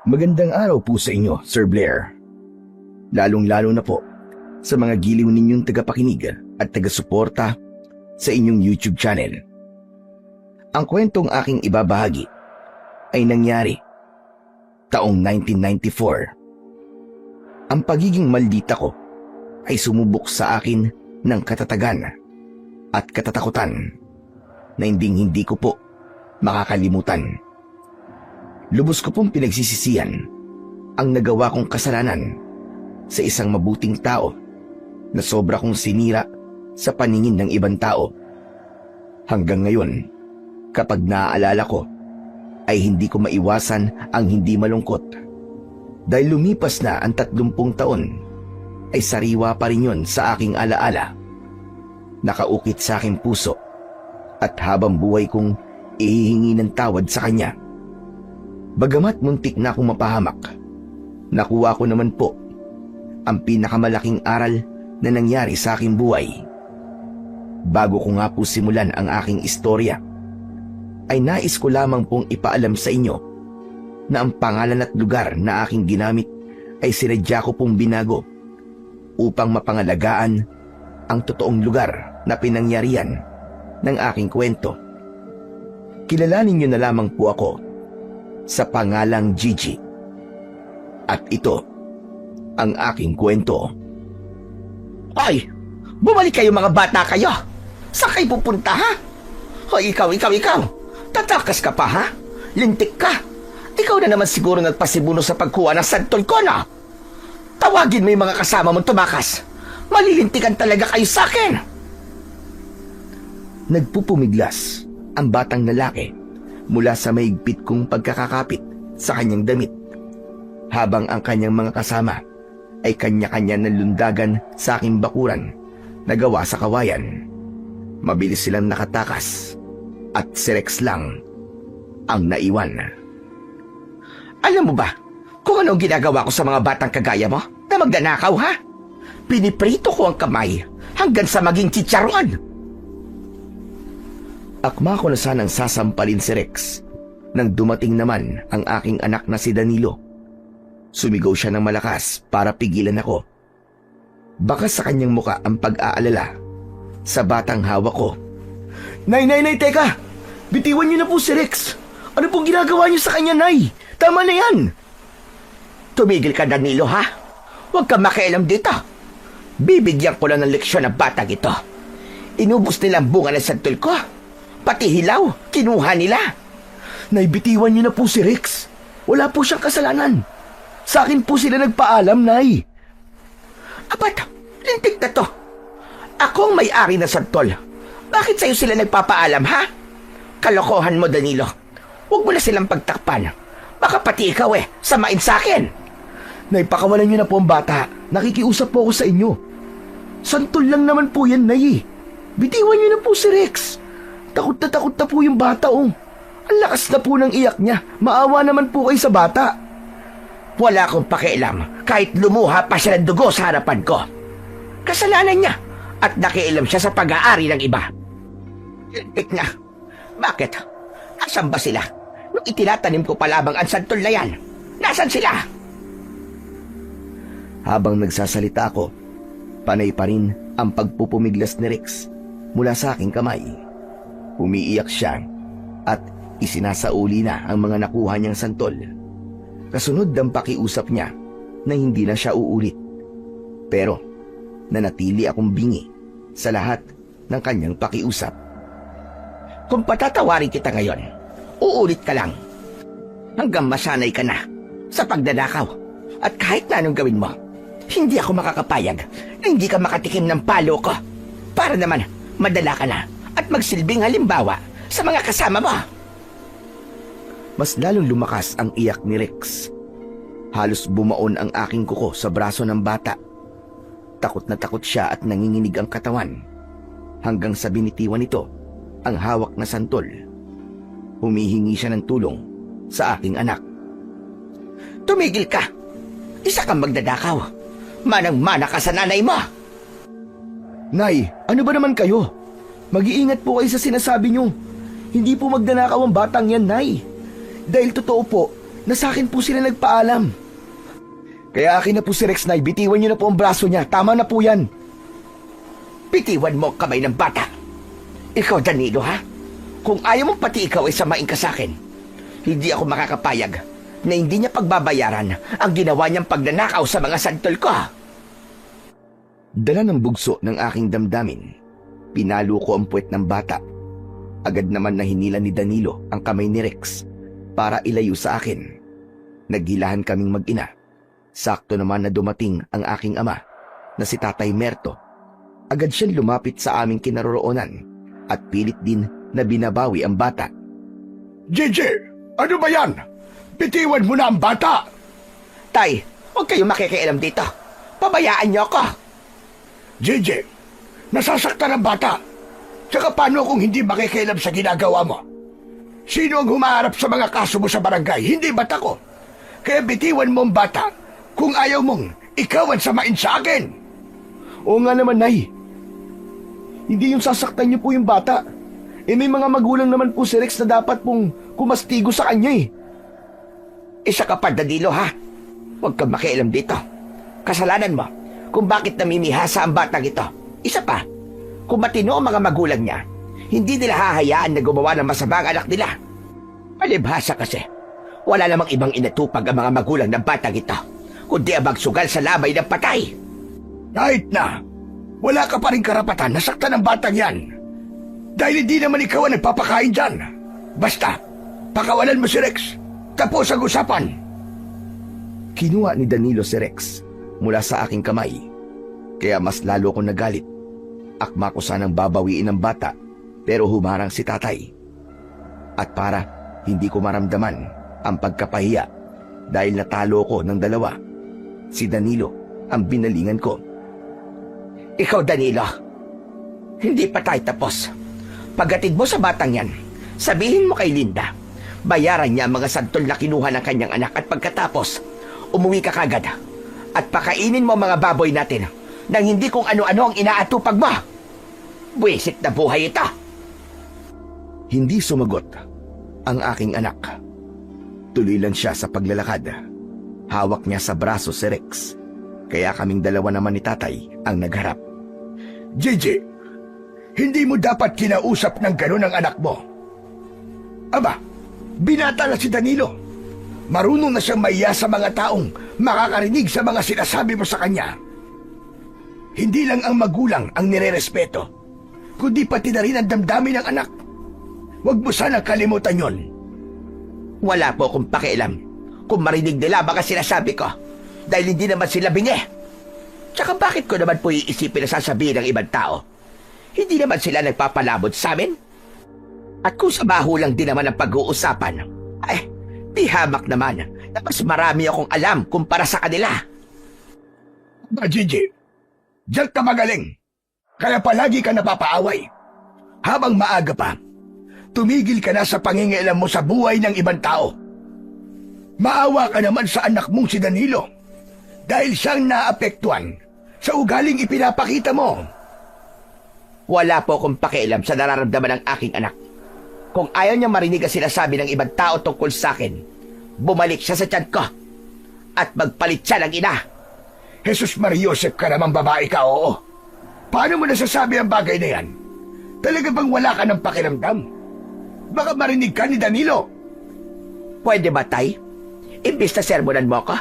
Magandang araw po sa inyo, Sir Blair. Lalong-lalo na po sa mga giliw ninyong tagapakinig at taga-suporta sa inyong YouTube channel. Ang kwentong aking ibabahagi ay nangyari taong 1994. Ang pagiging maldita ko ay sumubok sa akin ng katatagan at katatakutan na hindi ko po makakalimutan. Lubos ko pong pinagsisisihan ang nagawa kong kasalanan sa isang mabuting tao na sobra kong sinira sa paningin ng ibang tao. Hanggang ngayon, kapag naaalala ko, ay hindi ko maiwasan ang hindi malungkot. Dahil lumipas na ang 30 taon, ay sariwa pa rin yun sa aking alaala. Nakaukit sa aking puso at habang buhay kong ihihingi ng tawad sa kanya. Bagamat muntik na akong mapahamak, nakuha ko naman po ang pinakamalaking aral na nangyari sa aking buhay. Bago ko nga po simulan ang aking istorya, ay nais ko lamang pong ipaalam sa inyo na ang pangalan at lugar na aking ginamit ay sinadya ko pong binago upang mapangalagaan ang totoong lugar na pinangyarihan ng aking kwento. Kilalanin niyo na lamang po ako sa pangalang Gigi. At ito ang aking kwento. Ay! Bumalik kayo mga bata kayo! Saan kayo pupunta ha? Hoy, ikaw! Tatakas ka pa ha? Lintik ka! Ikaw na naman siguro nagpasibuno sa pagkuha ng santol ko na! Tawagin mo yung mga kasama mong tumakas! Malilintikan talaga kayo sa akin! Nagpupumiglas ang batang lalaki mula sa mahigpit kong pagkakakapit sa kanyang damit, habang ang kanyang mga kasama ay kanya-kanya ng lundagan sa aking bakuran na gawa sa kawayan. Mabilis silang nakatakas at si Rex lang ang naiwan. Alam mo ba kung anong ginagawa ko sa mga batang kagaya mo na magdanakaw ha? Piniprito ko ang kamay hanggang sa maging chicharon. Akma ko na sanang sasampalin si Rex nang dumating naman ang aking anak na si Danilo. Sumigaw siya ng malakas para pigilan ako. Baka sa kanyang muka ang pag-aalala sa batang hawak ko. Nay, teka! Bitiwan niyo na po si Rex! Ano pong ginagawa niyo sa kanya, Nay? Tama na yan! Tumigil ka, Danilo, ha? Huwag kang makialam dito. Bibigyan ko lang ng leksyon ang batang ito. Inubos nila ang bunga ng santol ko. Pati hilaw, kinuha nila. Nay, bitiwan niyo na po si Rex. Wala po siyang kasalanan. Sa akin po sila nagpaalam, Nay. Apat, lintik na to. Akong may-ari na santol. Bakit sa'yo sila nagpapaalam, ha? Kalokohan mo, Danilo. Huwag mo na silang pagtakpan. Baka pati ikaw samain sa akin. Nay, pakawalan niyo na po ang bata. Nakikiusap po ako sa inyo. Santol lang naman po yan, Nay. Bitiwan niyo na po si Rex. Takot na po yung bata, oh. Ang lakas na po ng iyak niya. Maawa naman po kayo sa bata. Wala akong pakialam kahit lumuha pa siya ng dugo sa harapan ko. Kasalanan niya at nakialam siya sa pag-aari ng iba. Lintik na. Bakit? Nasaan ba sila? Nung itinatanim ko pa lamang ang santol na yan, nasan sila? Habang nagsasalita ako, panay pa rin ang pagpupumiglas ni Rex mula sa aking kamay. Umiiyak siya at isinasauli na ang mga nakuha niyang santol. Kasunod ang pakiusap niya na hindi na siya uulit. Pero nanatili akong bingi sa lahat ng kanyang pakiusap. Kung patatawarin kita ngayon, uulit ka lang. Hanggang masanay ka na sa pagdadakaw. At kahit na anong gawin mo, hindi ako makakapayag na hindi ka makatikim ng palo ko. Para naman madala ka na at magsilbing halimbawa sa mga kasama mo. Mas lalong lumakas ang iyak ni Rex. Halos bumaon ang aking kuko sa braso ng bata. Takot na takot siya at nanginginig ang katawan. Hanggang sa binitiwan nito ang hawak na santol. Humihingi siya ng tulong sa aking anak. Tumigil ka! Isa kang magdadakaw. Manang-mana ka sa nanay mo. Nay, ano ba naman kayo? Mag-iingat po kayo sa sinasabi niyo. Hindi po magdanakaw ang batang yan, Nay. Dahil totoo po, na sa akin po sila nagpaalam. Kaya akin na po si Rex, Nay. Bitiwan niyo na po ang braso niya. Tama na po yan. Bitiwan mo ang kamay ng bata. Ikaw, Danilo, ha? Kung ayaw mo pati ikaw ay samain ka sa akin, hindi ako makakapayag na hindi niya pagbabayaran ang ginawa niyang pagnanakaw sa mga santol ko. Dala ng bugso ng aking damdamin, pinalo ko ang puwet ng bata. Agad naman na hinila ni Danilo ang kamay ni Rex para ilayo sa akin. Naghilahan kaming mag-ina. Sakto naman na dumating ang aking ama na si Tatay Merto. Agad siyang lumapit sa aming kinaroroonan at pilit din na binabawi ang bata. Gigi, ano ba yan? Bitiwan mo na ang bata! Tay, huwag kayong makikialam dito. Pabayaan niyo ako. Gigi, nasasaktan ang bata. Tsaka paano kung hindi makikialam sa ginagawa mo? Sino ang humaharap sa mga kaso mo sa barangay? Hindi ba't ako? Kaya bitiwan mo ang bata kung ayaw mong ikaw ang samain sa akin. Oo nga naman, Nay. Hindi yung sasaktan niyo po yung bata. May mga magulang naman po si Rex na dapat pong kumastigo sa kanya eh. Isa ka pa, Danilo, ha? Huwag kang makialam dito. Kasalanan mo kung bakit namimihasa ang batang ito. Isa pa, kung matino ang mga magulang niya, hindi nila hahayaan na gumawa ng masama ang anak nila. Palibhasa kasi, wala namang ibang inatupag ang mga magulang ng batang ito, kundi ang magsugal sa labay ng patay. Kahit na, wala ka pa rin karapatan na saktan ng batang yan. Dahil hindi naman ikaw ang nagpapakain dyan. Basta, pakawalan mo si Rex. Tapos ang usapan. Kinuha ni Danilo si Rex mula sa aking kamay. Kaya mas lalo akong nagalit. Akma ko sanang babawiin ang bata, pero humarang si tatay. At para hindi ko maramdaman ang pagkapahiya dahil natalo ko ng dalawa, si Danilo ang binalingan ko. Ikaw, Danilo, hindi pa tayo tapos. Paghatid mo sa batang yan, sabihin mo kay Linda, bayaran niya ang mga santol na kinuha ng kanyang anak at pagkatapos, umuwi ka kagad at pakainin mo ang mga baboy natin nang hindi kung ano-ano ang inaatupag mo. Buwisit na buhay ito. Hindi sumagot ang aking anak. Tuloy lang siya sa paglalakad. Hawak niya sa braso si Rex. Kaya kaming dalawa naman ni tatay ang nagharap. Gigi, hindi mo dapat kinausap ng gano'n ang anak mo. Aba, binata na si Danilo. Marunong na siyang maiya sa mga taong makakarinig sa mga sinasabi mo sa kanya. Hindi lang ang magulang ang nirerespeto, kundi pati na rin ang damdamin ng anak. Huwag mo sana kalimutan yon. Wala po akong pakialam kung marinig nila baka sinasabi ko dahil hindi naman sila bingi. Tsaka bakit ko naman po iisipin na sasabihin ng ibang tao? Hindi naman sila nagpapalabot sa amin. At kung sa baho lang din naman ang pag-uusapan, ay, di hamak naman na mas marami akong alam kumpara sa kanila. Ba, Gigi, diyan ka magaling. Kaya palagi ka napapaaway. Habang maaga pa, tumigil ka na sa pangingialam mo sa buhay ng ibang tao. Maawa ka naman sa anak mong si Danilo dahil siyang naapektuhan sa ugaling ipinapakita mo. Wala po akong pakialam sa nararamdaman ng aking anak. Kung ayaw niya marinig ang sinasabi ng ibang tao tungkol sa akin, bumalik siya sa tiyan ko at magpalit siya ng ina. Jesus Maria Joseph ka namang babae ka, oo. Paano mo nasasabi ang bagay na yan? Talaga bang wala ka ng pakiramdam? Baka marinig ka ni Danilo. Pwede ba, Tay? Imbis na sermonan mo ko,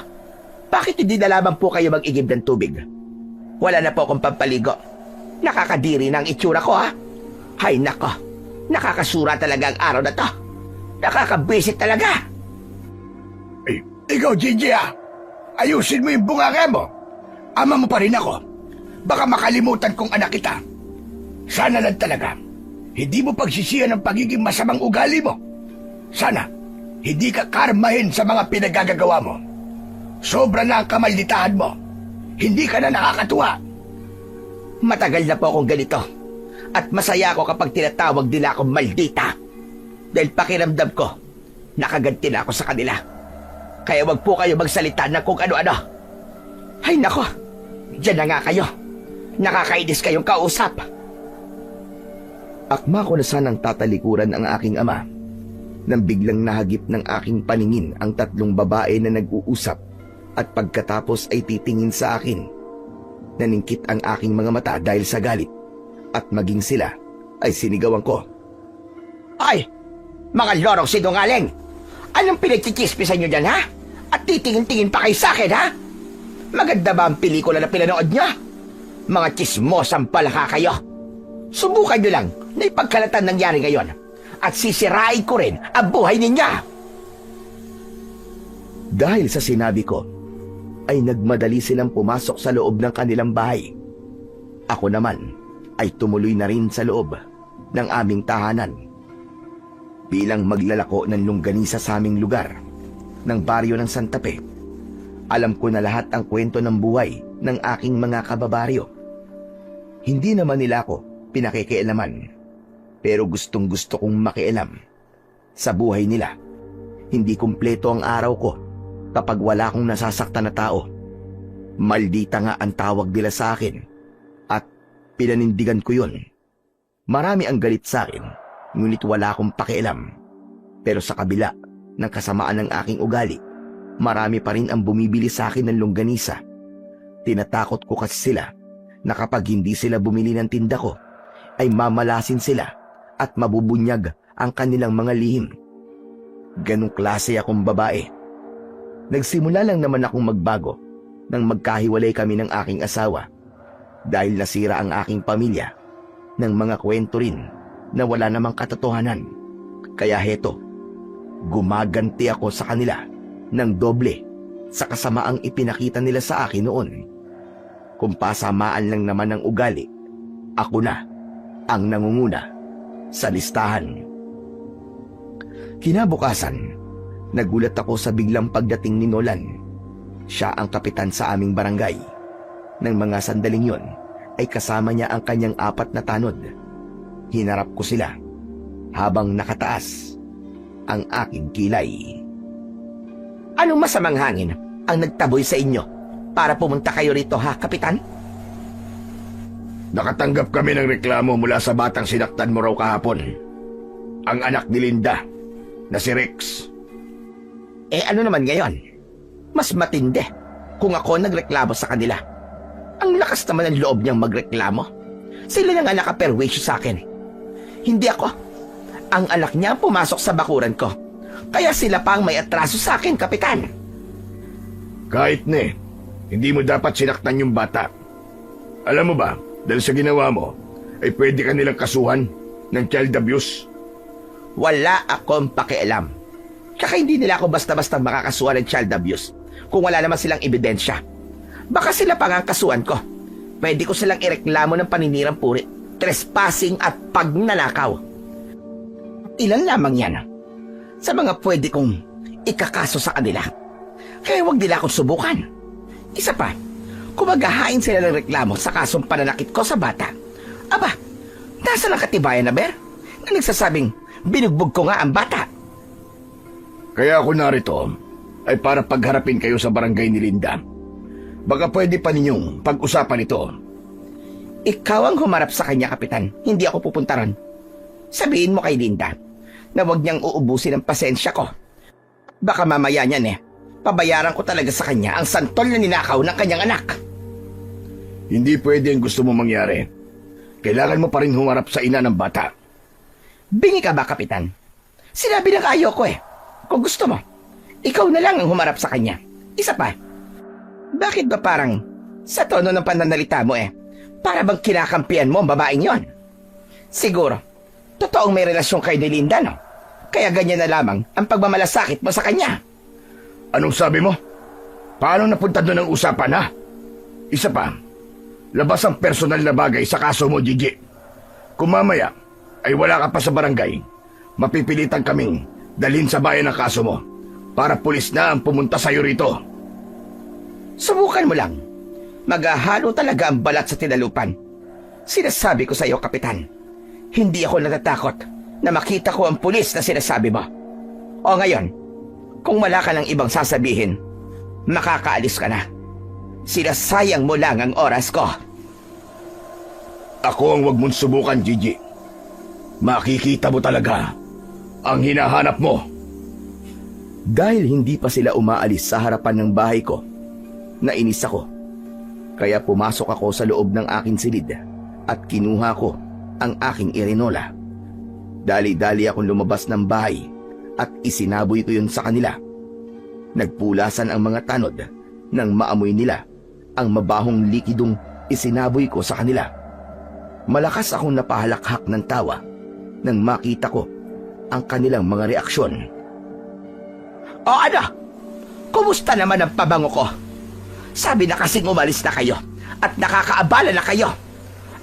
bakit hindi na lamang po kayo mag-igib ng tubig? Wala na po akong pampaligo. Nakakadiri na ang itsura ko, ha? Hay nako, nakakasura talaga ang araw na to. Nakakabwisit talaga. Ikaw, Gigi, ayusin mo yung bunganga mo. Ama mo pa rin ako. Baka makalimutan kong anak kita. Sana lang talaga, hindi mo pagsisihan ang pagiging masamang ugali mo. Sana, hindi ka karmahin sa mga pinagagagawa mo. Sobra na ang kamalditahan mo. Hindi ka na nakakatuwa. Matagal na po akong ganito. At masaya ako kapag tinatawag nila akong maldita. Dahil pakiramdam ko, nakaganti na ako sa kanila. Kaya wag po kayo magsalita ng kung ano-ano. Ay nako, diyan na nga kayo. Nakakainis kayong kausap. Akma ko na sanang tatalikuran ang aking ama. Nang biglang nahagip ng aking paningin ang tatlong babae na nag-uusap at pagkatapos ay titingin sa akin. Naningkit ang aking mga mata dahil sa galit at maging sila ay sinigawan ko. Ay! Mga lorong sinungaling! Anong pinagchichismisan nyo dyan, ha? At titingin-tingin pa kayo sa akin, ha? Maganda ba ang pelikula na pinanood nyo? Mga chismosang palaka kayo. Subukan nyo lang na ipagkalatan nangyari ngayon at sisirain ko rin ang buhay ninyo. Dahil sa sinabi ko, ay nagmadali silang pumasok sa loob ng kanilang bahay. Ako naman ay tumuloy na rin sa loob ng aming tahanan. Bilang maglalako ng longganisa sa aming lugar, ng baryo ng Santa Fe, alam ko na lahat ang kwento ng buhay ng aking mga kababaryo. Hindi naman nila ako pinakikialaman, pero gustong-gusto kong makialam sa buhay nila. Hindi kumpleto ang araw ko kapag wala akong nasasaktan na tao. Maldita nga ang tawag nila sa akin at pinanindigan ko yun. Marami ang galit sa akin, ngunit wala akong pakialam. Pero sa kabila ng kasamaan ng aking ugali, marami pa rin ang bumibili sa akin ng longganisa. Tinatakot ko kasi sila na kapag hindi sila bumili ng tinda ko, ay mamalasin sila at mabubunyag ang kanilang mga lihim. Ganong klase akong babae. Nagsimula lang naman akong magbago nang magkahiwalay kami ng aking asawa dahil nasira ang aking pamilya ng mga kwento rin na wala namang katotohanan. Kaya heto, gumaganti ako sa kanila ng doble sa kasamaang ipinakita nila sa akin noon. Kung pasamaan lang naman ng ugali, ako na ang nangunguna sa listahan. Kinabukasan, nagulat ako sa biglang pagdating ni Nolan. Siya ang kapitan sa aming barangay. Nang mga sandaling yon, ay kasama niya ang kanyang 4 na tanod. Hinarap ko sila habang nakataas ang aking kilay. Anong masamang hangin ang nagtaboy sa inyo para pumunta kayo rito, ha, Kapitan? Nakatanggap kami ng reklamo mula sa batang sinaktan mo raw kahapon. Ang anak ni Linda, na si Rex. Eh ano naman ngayon? Mas matindi kung ako nagreklamo sa kanila. Ang lakas naman ng loob niyang magreklamo. Sila na nga nakaperwisyo sa akin. Hindi ako. Ang anak niya pumasok sa bakuran ko. Kaya sila pa ang may atraso sa akin, Kapitan. Kahit na hindi mo dapat sinaktan yung bata. Alam mo ba, dahil sa ginawa mo, ay pwede ka nilang kasuhan ng child abuse. Wala akong pakialam. Kaya hindi nila ako basta-basta makakasuhan ng child abuse kung wala naman silang ebidensya. Baka sila pa nga ang kasuhan ko. Pwede ko silang ireklamo ng paninirang puri, trespassing at pagnanakaw. Ilan lamang yan sa mga pwede kong ikakaso sa kanila. Kaya wag nila akong subukan. Isa pa, kung maghahain sila ng reklamo sa kasong pananakit ko sa bata, aba, nasa lang katibayan na, Ber, na nagsasabing binugbog ko nga ang bata. Kaya ako narito ay para pagharapin kayo sa barangay ni Linda. Baka pwede pa ninyong pag-usapan ito. Ikaw ang humarap sa kanya, Kapitan. Hindi ako pupunta ron. Sabihin mo kay Linda na wag niyang uubusin ang pasensya ko. Baka mamaya niyan pabayaran ko talaga sa kanya ang santol na ninakaw ng kanyang anak. Hindi pwede ang gusto mo mangyari. Kailangan mo pa rin humarap sa ina ng bata. Bingi ka ba, Kapitan? Sinabi lang ayaw ko Kung gusto mo, ikaw na lang ang humarap sa kanya. Isa pa, bakit ba parang sa tono ng pananalita mo para bang kinakampihan mo ang babaeng yon? Siguro, totoong may relasyon kayo ni Linda, no? Kaya ganyan na lamang ang pagmamalasakit mo sa kanya. Anong sabi mo? Paano napunta doon ang usapan, ha? Isa pa, labas ang personal na bagay sa kaso mo, Gigi. Kung mamaya ay wala ka pa sa barangay, mapipilitan kaming dalhin sa bayan ang kaso mo para pulis na ang pumunta sa'yo rito. Subukan mo lang. Maghahalo talaga ang balat sa tinalupan. Sinasabi ko sa iyo, Kapitan, hindi ako natatakot na makita ko ang pulis na sinasabi mo. O ngayon, kung wala ka ng ibang sasabihin, makakaalis ka na. Sinasayang mo lang ang oras ko. Ako ang wag mong subukan, Gigi. Makikita mo talaga ang hinahanap mo? Dahil hindi pa sila umaalis sa harapan ng bahay ko, nainis ako. Kaya pumasok ako sa loob ng aking silid at kinuha ko ang aking irinola. Dali-dali akong lumabas ng bahay at isinaboy ko yun sa kanila. Nagpulasan ang mga tanod nang maamoy nila ang mabahong likidong isinaboy ko sa kanila. Malakas akong napahalakhak ng tawa nang makita ko ang kanilang mga reaksyon. O ano? Kumusta naman ang pabango ko? Sabi na kasing umalis na kayo at nakakaabala na kayo.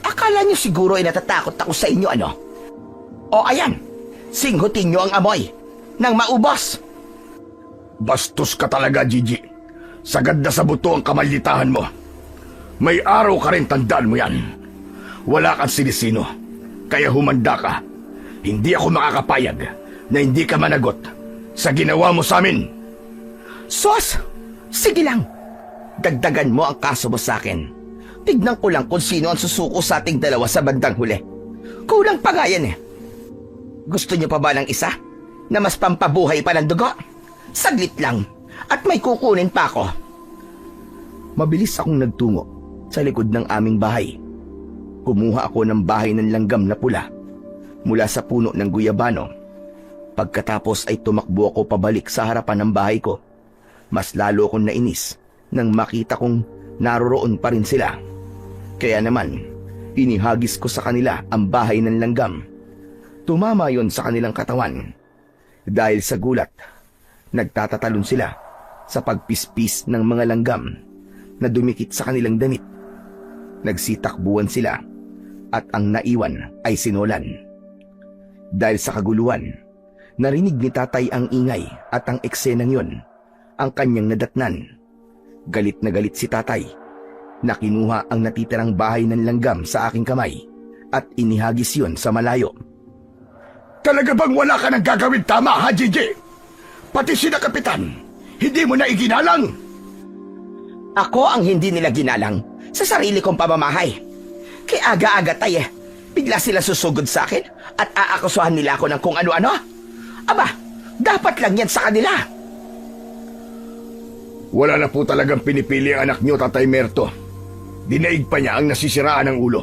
Akala niyo siguro ay natatakot ako sa inyo, ano? O ayan, singhutin niyo ang amoy nang maubos. Bastos ka talaga, Gigi. Sagad na sa buto ang kamalditahan mo. May araw ka rin, tandaan mo yan. Wala kang sinisino, kaya humanda ka. Hindi ako makakapayag na hindi ka managot sa ginawa mo sa amin. Sos, sige lang. Dagdagan mo ang kaso mo sa akin. Tignan ko lang kung sino ang susuko sa ating dalawa sa bandang huli. Kulang pa nga yan eh. Gusto niyo pa ba ng isa na mas pampabuhay pa ng dugo? Saglit lang at may kukunin pa ako. Mabilis akong nagtungo sa likod ng aming bahay. Kumuha ako ng bahay ng langgam na pula mula sa puno ng guyabano. Pagkatapos ay tumakbo ako pabalik sa harapan ng bahay ko. Mas lalo akong nainis nang makita kong naroroon pa rin sila. Kaya naman, inihagis ko sa kanila ang bahay ng langgam. Tumama yon sa kanilang katawan. Dahil sa gulat, nagtatatalon sila sa pagpispis ng mga langgam na dumikit sa kanilang damit. Nagsitakbuhan sila at ang naiwan ay sinolan. Dahil sa kaguluhan, narinig ni tatay ang ingay at ang eksenang yon ang kanyang nadatnan. Galit na galit si tatay na kinuha ang natitirang bahay ng langgam sa aking kamay at inihagis yon sa malayo. Talaga bang wala ka nang gagawin tama, ha, Gigi? Pati sina Kapitan, hindi mo na iginalang? Ako ang hindi nila ginalang sa sarili kong pamamahay. Kaya aga-aga tay bigla sila susugod sa akin at aakusuhan nila ako ng kung ano-ano. Aba, dapat lang yan sa kanila. Wala na po talagang pinipili ang anak niyo, Tatay Merto. Dinaig pa niya ang nasisiraan ng ulo.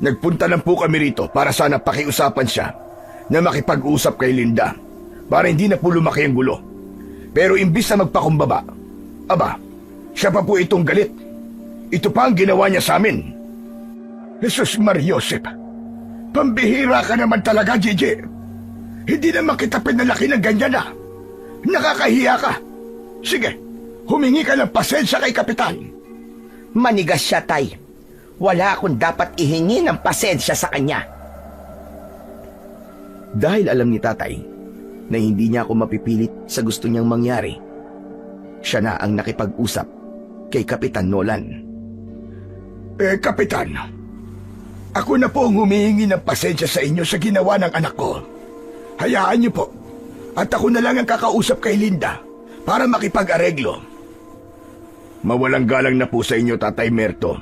Nagpunta lang po kami rito para sana pakiusapan siya na makipag-usap kay Linda para hindi na po lumaki ang gulo. Pero imbis na magpakumbaba, aba, siya pa po itong galit. Ito pa ang ginawa niya sa amin. Jesus Mariosep, pambihira ka naman talaga, Gigi. Hindi naman kita pinalaki ng ganyan na. Nakakahiya ka. Sige, humingi ka ng pasensya kay Kapitan. Manigas siya, tay. Wala akong dapat ihingi ng pasensya sa kanya. Dahil alam ni tatay na hindi niya ako mapipilit sa gusto niyang mangyari, siya na ang nakipag-usap kay Kapitan Nolan. Kapitan, ako na po ang humihingi ng pasensya sa inyo sa ginawa ng anak ko. Hayaan niyo po, at ako na lang ang kakausap kay Linda para makipag-areglo. Mawalang galang na po sa inyo, Tatay Merto.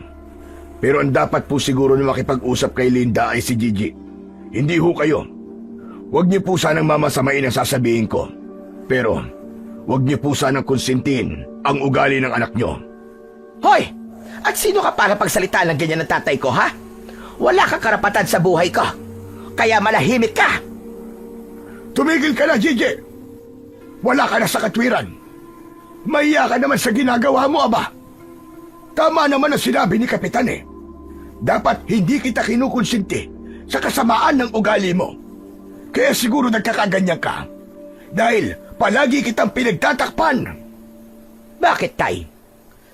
Pero ang dapat po siguro na makipag-usap kay Linda ay si Gigi. Hindi ho kayo. Huwag niyo po sanang mamasamain ang sasabihin ko. Pero, huwag niyo po sanang konsintihin ang ugali ng anak niyo. Hoy! At sino ka para pagsalita ng ganyan ng tatay ko, ha? Wala kang karapatan sa buhay ko. Kaya malahimik ka! Tumigil ka na, Gigi! Wala ka na sa katwiran. Mahiya ka naman sa ginagawa mo, aba. Tama naman ang sinabi ni Kapitan eh. Dapat hindi kita kinukonsinti sa kasamaan ng ugali mo. Kaya siguro nagkakaganyan ka. Dahil palagi kitang pinagtatakpan. Bakit, tay?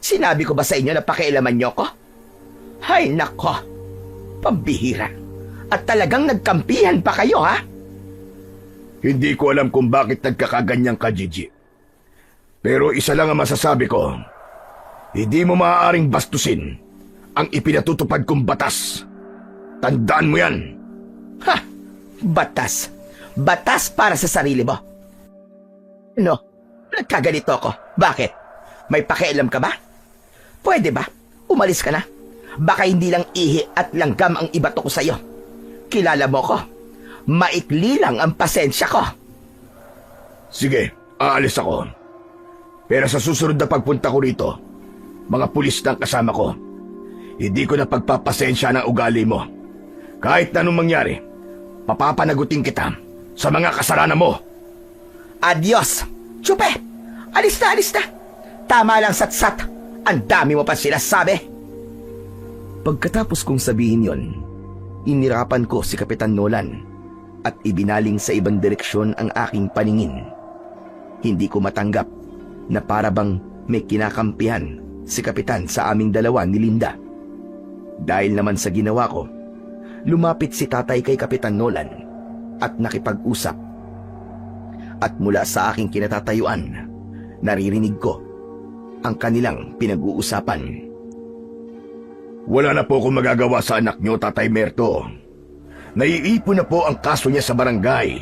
Sinabi ko ba sa inyo na pakialaman niyo ko? Hay nako, pambihira. At talagang nagkampihan pa kayo, ha? Hindi ko alam kung bakit nagkakaganyan ka, Gigi. Pero isa lang ang masasabi ko. Hindi mo maaaring bastusin ang ipinatutupad kong batas. Tandaan mo yan. Ha? Batas. Batas para sa sarili mo. No, nagkaganito ako. Bakit? May pakialam ka ba? Pwede ba? Umalis ka na. Baka hindi lang ihi at langgam ang ibato ko sa'yo. Kilala mo ko. maikli lang ang pasensya ko. Sige, aalis ako. Pero sa susunod na pagpunta ko rito, mga pulis na ang kasama ko. Hindi ko na pagpapasensya ng ugali mo. Kahit na anong mangyari, papapanagutin kita sa mga kasalanan mo. Adios! Chupe! Alis na, alis na! Tama lang, satsat. Ang dami mo pa sinasabi. Pagkatapos kong sabihin yon, inirapan ko si Kapitan Nolan at ibinaling sa ibang direksyon ang aking paningin. Hindi ko matanggap na para bang may kinakampihan si Kapitan sa aming dalawa ni Linda. Dahil naman sa ginawa ko, lumapit si tatay kay Kapitan Nolan at nakipag-usap. At mula sa aking kinatatayuan, naririnig ko ang kanilang pinag-uusapan. Wala na po akong magagawa sa anak nyo, Tatay Merto. Naiipon na po ang kaso niya sa barangay.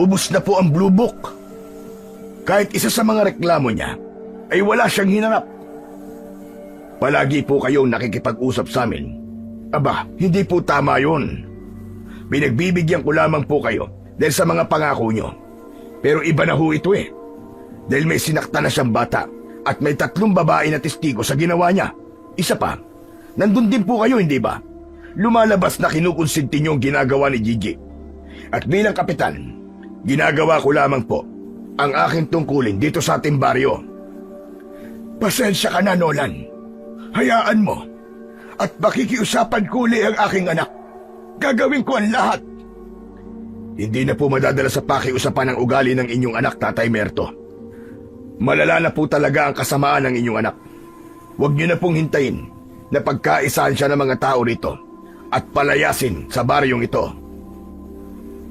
Ubus na po ang Blue Book. Kahit isa sa mga reklamo niya ay wala siyang hinarap. Palagi po kayong nakikipag-usap sa amin. Aba, hindi po tama yun. Pinagbibigyan ko lamang po kayo dahil sa mga pangako nyo. Pero iba na ho ito eh. Dahil may sinakta na siyang bata at may 3 babae na testigo sa ginawa niya. Isa pa, nandun din po kayo, hindi ba? Lumalabas na kinukonsinti niyo ang ginagawa ni Gigi. At bilang kapitan, ginagawa ko lamang po ang aking tungkulin dito sa ating baryo. Pasensya ka na, Nolan. Hayaan mo. At makikiusapan ko uli ang aking anak. Gagawin ko ang lahat. Hindi na po madadala sa pakiusapan ang ugali ng inyong anak, Tatay Merto. Malala na po talaga ang kasamaan ng inyong anak. Huwag niyo na pong hintayin na pagkaisahan siya ng mga tao rito at palayasin sa baryong ito.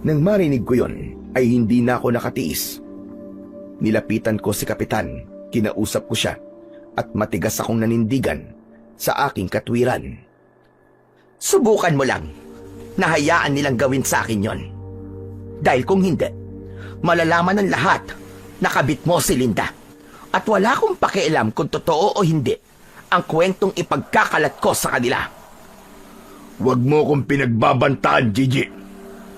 Nang marinig ko yon, ay hindi na ako nakatiis. Nilapitan ko si Kapitan, kinausap ko siya, at matigas akong nanindigan sa aking katwiran. Subukan mo lang. Nahayaan nilang gawin sa akin yon. Dahil kung hindi, malalaman ng lahat na kabit mo si Linda. At wala akong pakialam kung totoo o hindi ang kwentong ipagkakalat ko sa kanila. Huwag mo kong pinagbabantaan, Gigi.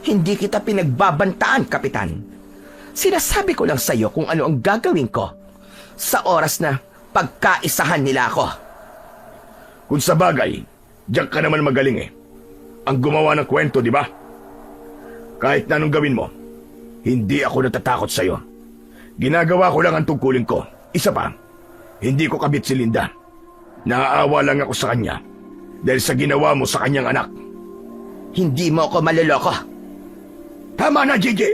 Hindi kita pinagbabantaan, Kapitan. Sinasabi ko lang sa iyo kung ano ang gagawin ko sa oras na pagkaisahan nila ako. Kung sa bagay, diyan ka naman magaling eh. Ang gumawa ng kwento, di ba? Kahit na anong gawin mo, hindi ako natatakot sa iyo. Ginagawa ko lang ang tungkulin ko. Isa pa, hindi ko kabit si Linda. Naaawa lang ako sa kanya dahil sa ginawa mo sa kanyang anak. Hindi mo ako maloloko. Tama na, Gigi.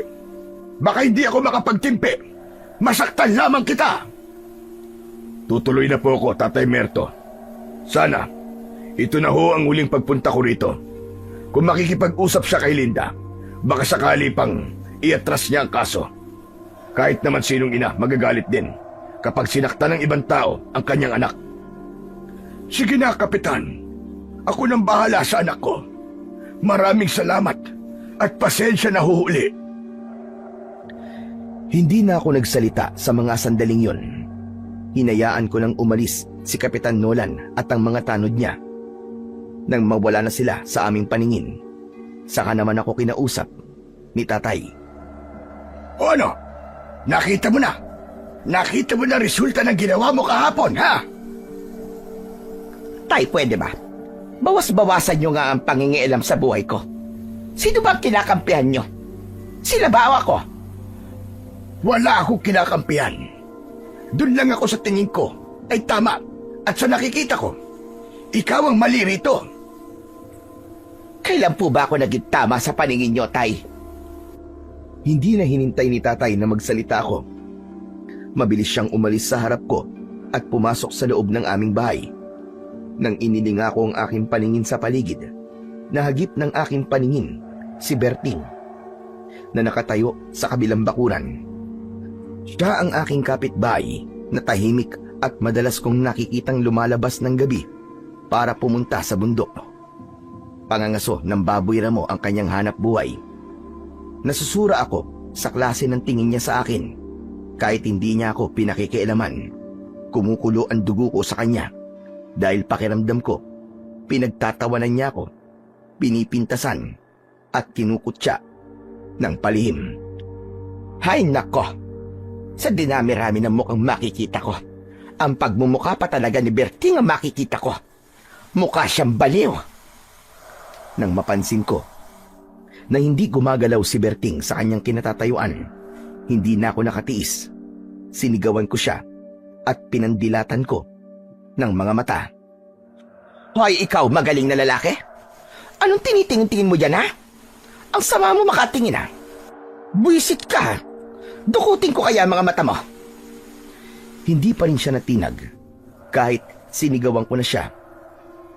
Baka hindi ako makapagtimpi. Masaktan lamang kita. Tutuloy na po ako, Tatay Merto. Sana, ito na ho ang huling pagpunta ko rito. Kung makikipag-usap siya kay Linda, baka sakali pang iatras niya ang kaso. Kahit naman sinong ina, magagalit din kapag sinakta ng ibang tao ang kanyang anak. Sige na, Kapitan. Ako nang bahala sa anak ko. Maraming salamat at pasensya na huhuli. Hindi na ako nagsalita sa mga sandaling yon. Hinayaan ko nang umalis si Kapitan Nolan at ang mga tanod niya. Nang mawala na sila sa aming paningin, saka naman ako kinausap ni Tatay. O ano? Nakita mo na? Nakita mo na resulta ng ginawa mo kahapon, ha? Tay, pwede ba? Bawas-bawasan nyo nga ang pangingialam sa buhay ko. Sino ba ang kinakampihan nyo? Sila ba o ako? Wala akong kinakampihan. Doon lang ako sa tingin ko ay tama at sa nakikita ko, ikaw ang mali rito. Kailan po ba ako naging tama sa paningin nyo, Tay? Hindi na hinintay ni Tatay na magsalita ako. Mabilis siyang umalis sa harap ko at pumasok sa loob ng aming bahay. Nang inilinga ko ang aking paningin sa paligid, nahagip ng aking paningin si Berting na nakatayo sa kabilang bakuran. Siya ang aking kapitbahay na tahimik at madalas kong nakikitang lumalabas ng gabi para pumunta sa bundok. Pangangaso ng baboy ramo ang kanyang hanap buhay. Nasusura ako sa klase ng tingin niya sa akin. Kahit hindi niya ako pinakikialaman, kumukulo ang dugo ko sa kanya dahil pakiramdam ko, pinagtatawanan niya ako, pinipintasan at kinukutya ng palihim. Hay nako! Sa dinami-rami ng mukhang makikita ko, ang pagmumukha pa talaga ni Berting ang makikita ko. Mukha siyang baliw. Nang mapansin ko na hindi gumagalaw si Berting sa kanyang kinatatayuan, hindi na ako nakatiis. Sinigawan ko siya at pinandilatan ko ng mga mata. Hoy, ikaw magaling na lalaki? Anong tinitingin-tingin mo dyan, ha? Ang sama mo makatingin, ha? Buwisit ka, ha? Dukutin ko kaya mga mata mo. Hindi pa rin siya natinag kahit sinigawan ko na siya.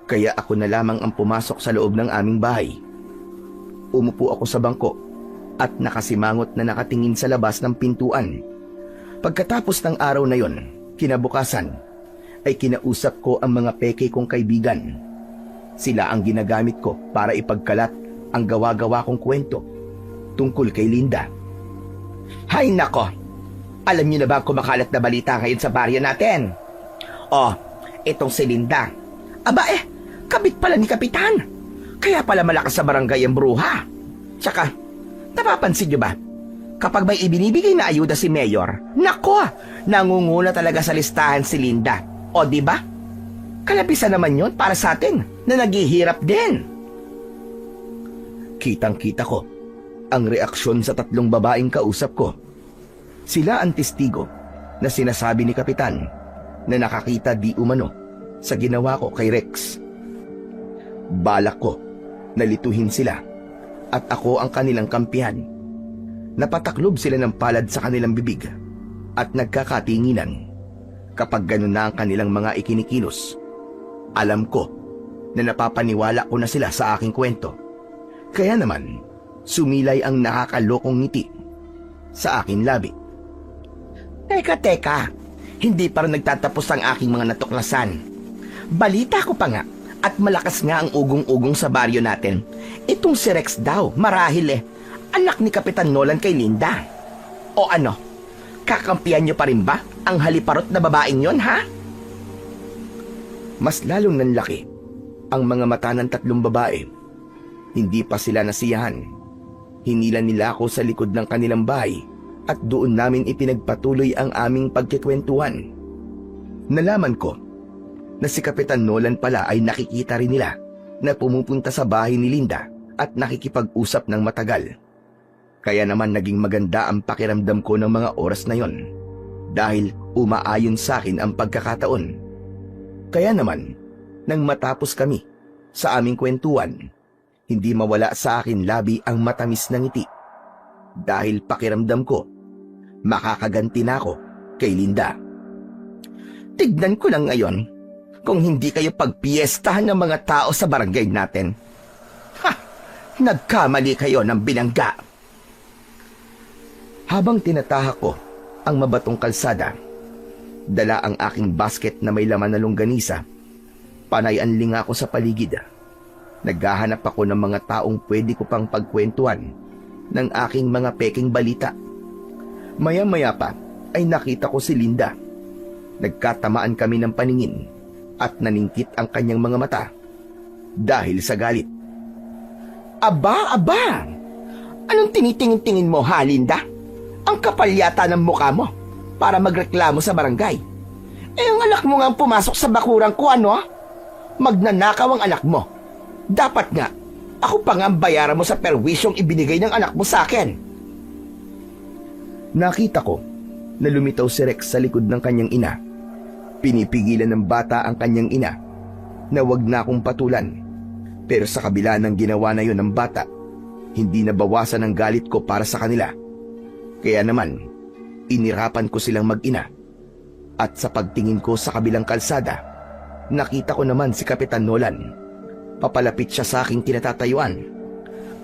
Kaya ako na lamang ang pumasok sa loob ng aming bahay. Umupo ako sa bangko at nakasimangot na nakatingin sa labas ng pintuan. Pagkatapos ng araw na yon, kinabukasan, ay kinausap ko ang mga peke kong kaibigan. Sila ang ginagamit ko para ipagkalat ang gawa-gawa kong kwento tungkol kay Linda. Hay nako! Alam niyo na ba ang kumakalat na balita ngayon sa baryo natin? Oh, itong si Linda. Aba kabit pala ni Kapitan. Kaya pala malakas sa barangay ang bruha. Tsaka, napapansin niyo ba? Kapag may ibinibigay na ayuda si Mayor, nako, nangunguna talaga sa listahan si Linda. O di ba? Kalabisan naman yon para sa atin na naghihirap din. Kitang-kita ko ang reaksyon sa tatlong babaeng kausap ko. Sila ang testigo na sinasabi ni Kapitan na nakakita di umano sa ginawa ko kay Rex. Balak ko na lituhin sila at ako ang kanilang kampihan. Napataklob sila ng palad sa kanilang bibig at nagkakatinginan. Kapag ganun na ang kanilang mga ikinikilos, alam ko na napapaniwala ko na sila sa aking kwento. Kaya naman, sumilay ang nakakalokong ngiti sa aking labi. Teka, hindi pa rin nagtatapos ang aking mga natuklasan. Balita ko pa nga at malakas nga ang ugong-ugong sa baryo natin. Itong si Rex daw, marahil anak ni Kapitan Nolan kay Linda. O ano, kakampihan niyo pa rin ba ang haliparot na babaeng yon, ha? Mas lalong nanlaki ang mga mata ng tatlong babae. Hindi pa sila nasiyahan. Hinila nila ako sa likod ng kanilang bahay at doon namin ipinagpatuloy ang aming pagkikwentuhan. Nalaman ko na si Kapitan Nolan pala ay nakikita rin nila na pumupunta sa bahay ni Linda at nakikipag-usap ng matagal. Kaya naman naging maganda ang pakiramdam ko ng mga oras na yon dahil umaayon sa akin ang pagkakataon. Kaya naman, nang matapos kami sa aming kwentuhan, hindi mawala sa akin labi ang matamis na ngiti dahil pakiramdam ko makakaganti na ako kay Linda. Tignan ko lang ngayon kung hindi kayo pagpiestahan ng mga tao sa barangay natin. Ha! Nagkamali kayo ng binangga. Habang tinatahak ko ang mabatong kalsada, dala ang aking basket na may laman na longganisa, panay anling ako sa paligid. Naghahanap ako ng mga taong pwede ko pang pagkwentuhan ng aking mga peking balita. Maya-maya pa ay nakita ko si Linda. Nagkatamaan kami ng paningin at naningkit ang kanyang mga mata dahil sa galit. Aba! Anong tinitingin-tingin mo, ha, Linda? Ang kapal yata ng mukha mo para magreklamo sa barangay. Ang anak mo nga ang pumasok sa bakurang ko, ano? Magnanakaw ang anak mo. Dapat nga, ako pa nga ang bayaran mo sa perwisyong ibinigay ng anak mo sa akin. Nakita ko na lumitaw si Rex sa likod ng kanyang ina. Pinipigilan ng bata ang kanyang ina na wag na akong patulan. Pero sa kabila ng ginawa na yon ng bata, hindi nabawasan ang galit ko para sa kanila. Kaya naman, inirapan ko silang mag-ina. At sa pagtingin ko sa kabilang kalsada, nakita ko naman si Kapitan Nolan. Papalapit siya sa aking kinatatayuan.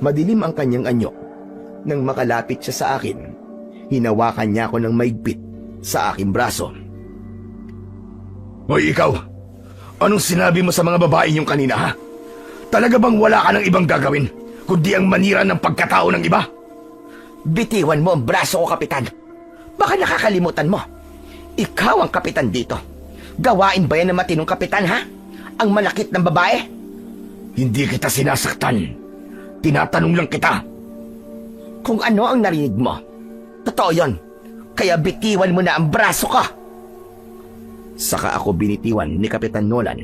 Madilim ang kanyang anyo. Nang makalapit siya sa akin, hinawakan niya ako ng maigpit sa aking braso. Hoy, ikaw! Anong sinabi mo sa mga babae niyong kanina, ha? Talaga bang wala ka ng ibang gagawin, kundi ang manira ng pagkatao ng iba? Bitiwan mo ang braso ko, Kapitan. Baka nakakalimutan mo. Ikaw ang kapitan dito. Gawain ba yan ng matinong kapitan, ha? Ang malakit ng babae? Hindi kita sinasaktan. Tinatanong lang kita. kung ano ang narinig mo. Totoo yon. Kaya bitiwan mo na ang braso ko. Saka ako binitiwan ni Kapitan Nolan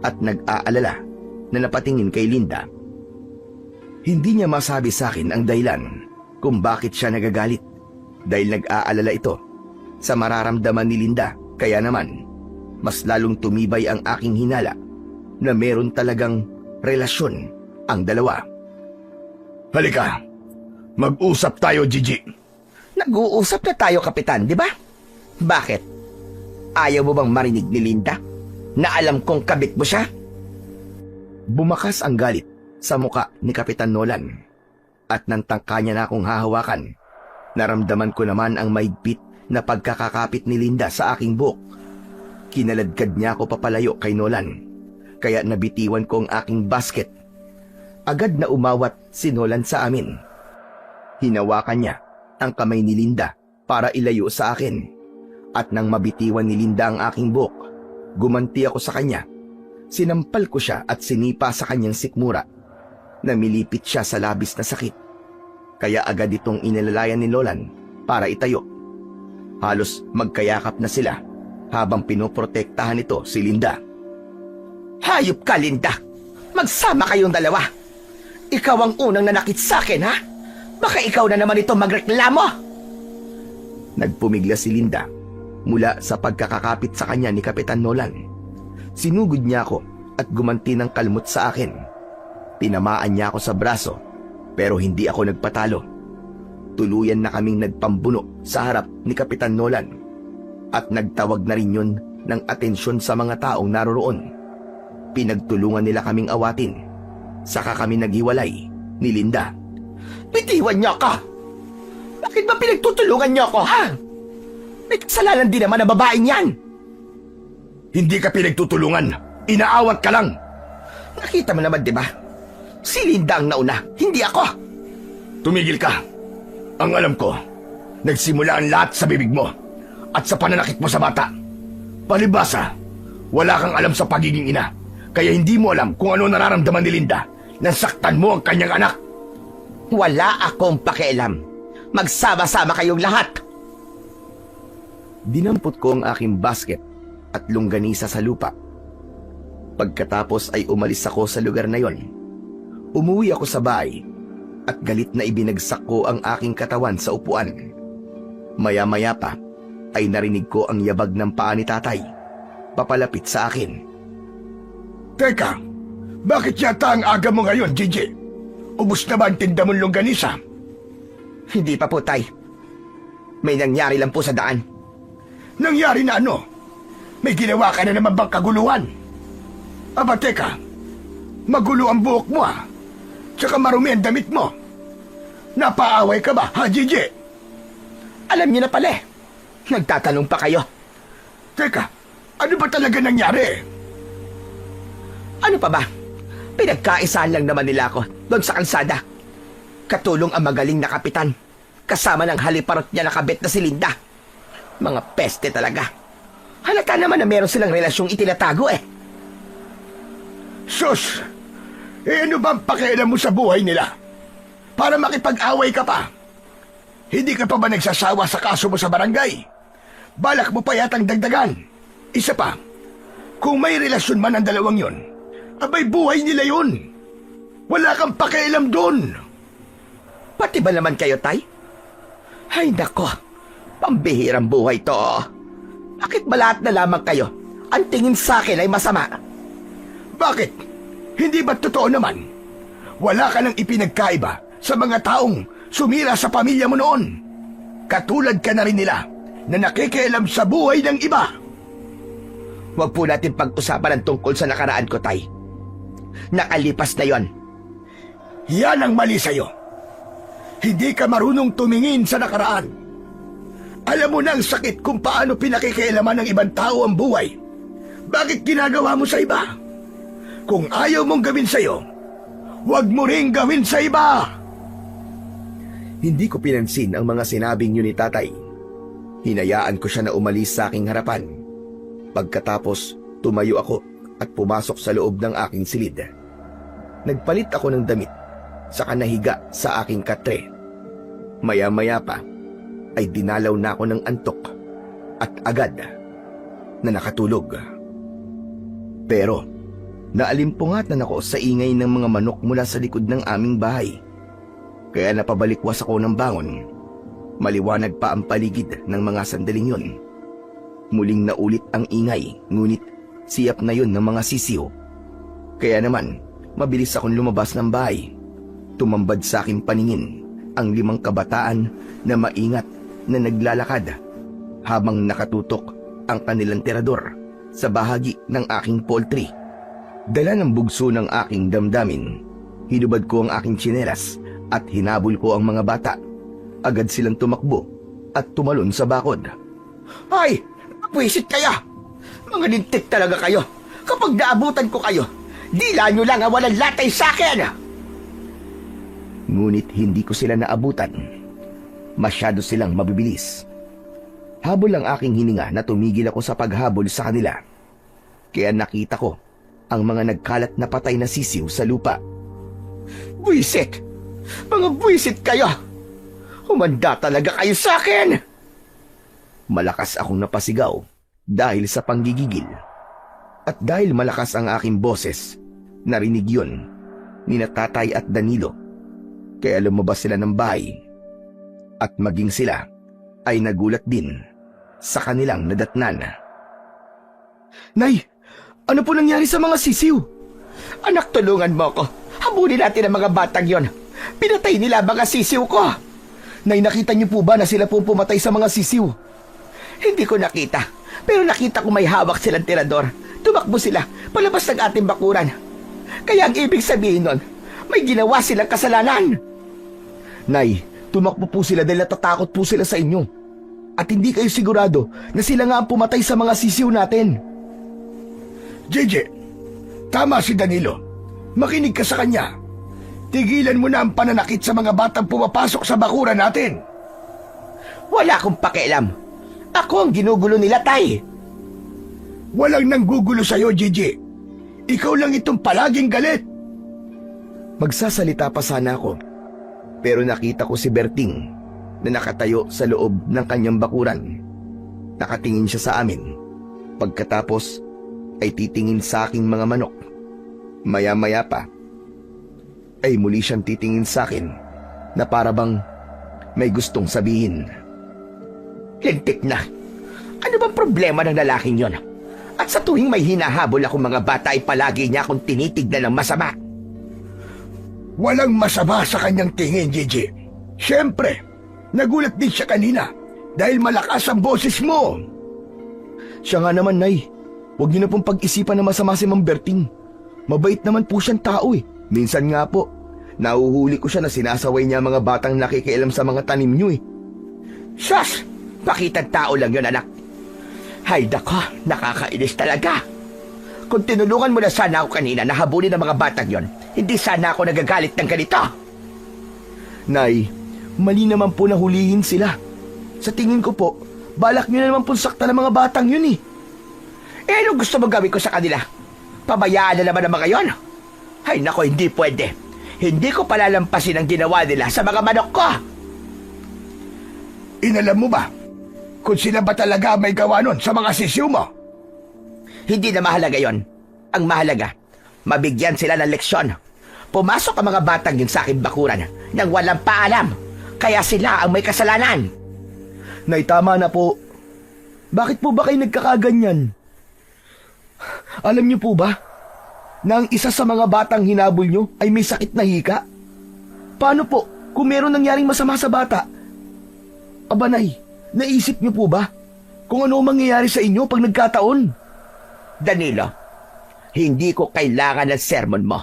at nag-aalala na napatingin kay Linda. Hindi niya masabi sa akin ang dahilan kung bakit siya nagagalit dahil nag-aalala ito sa mararamdaman ni Linda. Kaya naman, mas lalong tumibay ang aking hinala na meron talagang relasyon ang dalawa. Halika, mag-usap tayo, Gigi. Nag-uusap na tayo, Kapitan, di ba? Bakit? Ayaw mo bang marinig ni Linda na alam kong kabit mo siya? Bumakas ang galit sa muka ni Kapitan Nolan at nang tangka niya na akong hahawakan, naramdaman ko naman ang maigpit na pagkakakapit ni Linda sa aking buhok. Kinaladkad niya ako papalayo kay Nolan, kaya nabitiwan ko ang aking basket. Agad na umawat si Nolan sa amin. Hinawakan niya ang kamay ni Linda para ilayo sa akin, at nang mabitiwan ni Linda ang aking buhok, gumanti ako sa kanya. Sinampal ko siya at sinipa sa kanyang sikmura. Namilipit siya sa labis na sakit, kaya agad itong inilalayan ni Nolan para itayo. Halos magkayakap na sila habang pinoprotektahan nito si Linda. Hayop ka, Linda! Magsama kayong dalawa! Ikaw ang unang nanakit sa akin, ha? Baka ikaw na naman ito magreklamo! Nagpumigla si Linda mula sa pagkakakapit sa kanya ni Kapitan Nolan. Sinugod niya ako at gumanti ng kalmot sa akin. Tinamaan niya ako sa braso pero hindi ako nagpatalo. Tuluyan na kaming nagpambuno sa harap ni Kapitan Nolan at nagtawag na rin yun ng atensyon sa mga taong naroroon. Pinagtulungan nila kaming awatin. Saka kami naghiwalay ni Linda. Bitiwan niyo ako! Bakit ba pinagtutulungan niyo ako, ha? May kasalanan din naman ang babaeng yan! Hindi ka pinagtutulungan. Inaawat ka lang. Nakita mo naman, di ba? Si Linda ang nauna, hindi ako! Tumigil ka. Ang alam ko, nagsimula ang lahat sa bibig mo at sa pananakit mo sa bata. Palibasa, wala kang alam sa pagiging ina, kaya hindi mo alam kung ano nararamdaman ni Linda nang saktan mo ang kanyang anak. Wala akong pakialam. Magsama-sama kayong lahat. Dinampot ko ang aking basket at longganisa sa lupa. Pagkatapos ay umalis ako sa lugar na yon. Umuwi ako sa bahay at galit na ibinagsak ko ang aking katawan sa upuan. Maya-maya pa ay narinig ko ang yabag ng paa ni tatay papalapit sa akin. Teka, bakit yata ang aga mo ngayon, Gigi? Ubus na ba ang tinda mong longganisa? Hindi pa po, tay. May nangyari lang po sa daan. Nangyari na ano? May ginawa ka na naman bang kaguluhan? Aba, teka. Magulo ang buhok mo, ah. Tsaka marumi ang damit mo. Napaaway ka ba, ha, Gigi? Alam niyo na pala eh. Nagtatanong pa kayo. Teka, ano ba talaga nangyari? Ano pa ba? Pinagkaisaan lang naman nila ako doon sa kalsada. Katulong ang magaling na kapitan, kasama ng haliparot niya na kabit na si Linda. Mga peste talaga. Halata naman na meron silang relasyong itinatago eh. Sus! Ano bang pakialam mo sa buhay nila? Para makipag-away ka pa? Hindi ka pa ba nagsasawa sa kaso mo sa barangay? Balak mo pa yatang dagdagan. Isa pa, kung may relasyon man ang dalawang yon, abay buhay nila yun. Wala kang pakialam doon. Pati ba naman kayo, tay? Ay nako, pambihirang buhay to. Bakit ba lahat na lamang kayo ang tingin sa akin ay masama? Bakit? Hindi ba totoo naman? Wala ka nang ipinagkaiba sa mga taong sumira sa pamilya mo noon. Katulad ka na rin nila na nakikialam sa buhay ng iba. Huwag po natin pag-usapan ang tungkol sa nakaraan ko, tay. Nakalipas na yon. Yan ang mali sa'yo. Hindi ka marunong tumingin sa nakaraan. Alam mo na ang sakit kung paano pinakikialaman ng ibang tao ang buhay. Bakit ginagawa mo sa iba? Kung ayaw mong gawin sa'yo, huwag mo ring gawin sa iba. Hindi ko pinansin ang mga sinabing yun ni tatay. Hinayaan ko siya na umalis sa aking harapan. Pagkatapos, tumayo ako at pumasok sa loob ng aking silid. Nagpalit ako ng damit, saka nahiga sa aking katre. Maya-maya pa ay dinalaw na ako ng antok at agad na nakatulog. Pero naalimpungatan ako sa ingay ng mga manok mula sa likod ng aming bahay. Kaya napabalikwas ako ng bangon. Maliwanag pa ang paligid ng mga sandaling yun. Muling naulit ang ingay, ngunit siyap na yun ng mga sisiw. Kaya naman, mabilis akong lumabas ng bahay. Tumambad sa aking paningin ang 5 kabataan na maingat na naglalakad habang nakatutok ang kanilang tirador sa bahagi ng aking poultry. Dala ng bugso ng aking damdamin, hinubad ko ang aking tsinelas at hinabol ko ang mga bata. Agad silang tumakbo at tumalon sa bakod. Ay! Pwisit kayo! Mga lintik talaga kayo! Kapag naabutan ko kayo, dila nyo lang ang walang latay sa akin! Ngunit hindi ko sila naabutan. Masyado silang mabibilis. Habol ang aking hininga na tumigil ako sa paghabol sa kanila. Kaya nakita ko ang mga nagkalat na patay na sisiw sa lupa. Buisit! Mga buisit kayo! Humanda talaga kayo sa akin! Malakas akong napasigaw dahil sa panggigigil. At dahil malakas ang aking boses, narinig yun ni Tatay at Danilo. Kaya lumabas sila ng bahay. At maging sila ay nagulat din sa kanilang nadatnan. Nay! Ano po nangyari sa mga sisiw? Anak, tulungan mo ako. Habulin natin ang mga batang yon. Pinatay nila mga sisiw ko. Nay, nakita niyo po ba na sila po pumatay sa mga sisiw? Hindi ko nakita. Pero nakita ko may hawak silang tirador. Tumakbo sila palabas ng ating bakuran. Kaya ang ibig sabihin nun, may ginawa silang kasalanan. Nay, tumakbo po sila dahil natatakot po sila sa inyo. At hindi kayo sigurado na sila nga ang pumatay sa mga sisiw natin. JJ, tama si Danilo. Makinig ka sa kanya. Tigilan mo na ang pananakit sa mga batang pumapasok sa bakuran natin. Wala akong pakialam. Ako ang ginugulo nila, Tay. Walang nanggugulo sa'yo, JJ. Ikaw lang itong palaging galit. Magsasalita pa sana ako, pero nakita ko si Berting na nakatayo sa loob ng kanyang bakuran. Nakatingin siya sa amin. Pagkatapos ay titingin sa aking mga manok. Maya-maya pa ay muli siyang titingin sa akin na para bang may gustong sabihin. Lintik na. Ano bang problema ng lalaking yon? At sa tuwing may hinahabol akong mga bata ay palagi niya akong tinitignan ng masama. Walang masama sa kanyang tingin, JJ. Siyempre, nagulat din siya kanina dahil malakas ang boses mo. Siya nga naman, Nay. Huwag niyo na pong pag-isipan na masama si Mang Berting. Mabait naman po siyang tao eh. Minsan nga po, nahuhuli ko siya na sinasaway niya mga batang nakikialam sa mga tanim niyo eh. Sus! Pakitang tao lang yun, anak. Hay dako, nakakainis talaga. Kung tinulungan mo na sana ako kanina na habulin ang mga batang yon, hindi sana ako nagagalit ng ganito. Nay, mali naman po na hulihin sila. Sa tingin ko po, balak niyo na naman po saktan ng mga batang yun eh. Eh, anong gusto mo gawin ko sa kanila? Pabayaan na naman ang mga yon? Ay nako, hindi pwede. Hindi ko palalampasin ang ginawa nila sa mga manok ko. Inalam mo ba kung sila ba talaga may gawa nun sa mga sisiw mo? Hindi na mahalaga yon. Ang mahalaga, mabigyan sila ng leksyon. Pumasok ang mga batang yun sa aking bakuran nang walang paalam. Kaya sila ang may kasalanan. Nay, tama na po. Bakit po ba kayo nagkakaganyan? Alam niyo po ba na ang isa sa mga batang hinabol niyo ay may sakit na hika? Paano po kung meron nangyaring masama sa bata? Aba, Nay, naisip niyo po ba kung ano mangyayari sa inyo pag nagkataon? Danilo, hindi ko kailangan ng sermon mo.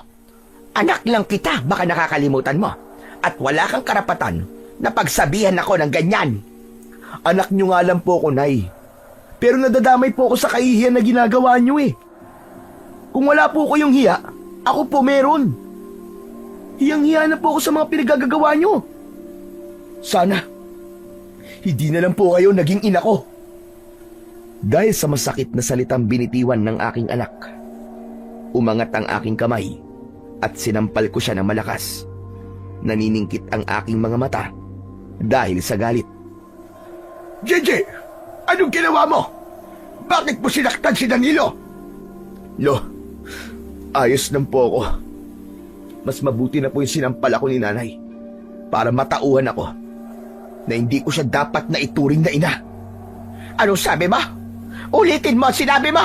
Anak lang kita, baka nakakalimutan mo. At wala kang karapatan na pagsabihan ako ng ganyan. Anak niyo nga lang po ako, Nay. Pero nadadamay po ako sa kahihiyan na ginagawa niyo eh. Kung wala po kayong hiya, ako po meron. Hiyang-hiya na po ako sa mga pinagagagawa niyo. Sana, hindi na lang po kayo naging ina ko. Dahil sa masakit na salitang binitiwan ng aking anak, umangat ang aking kamay at sinampal ko siya ng malakas. Naniningkit ang aking mga mata dahil sa galit. JJ, anong ginawa mo? Bakit mo sinaktan si Danilo? Lo, ayos lang po ako. Mas mabuti na po yung sinampal ako ni nanay para matauhan ako na hindi ko siya dapat na ituring na ina. Anong sabi mo? Ulitin mo ang sinabi mo!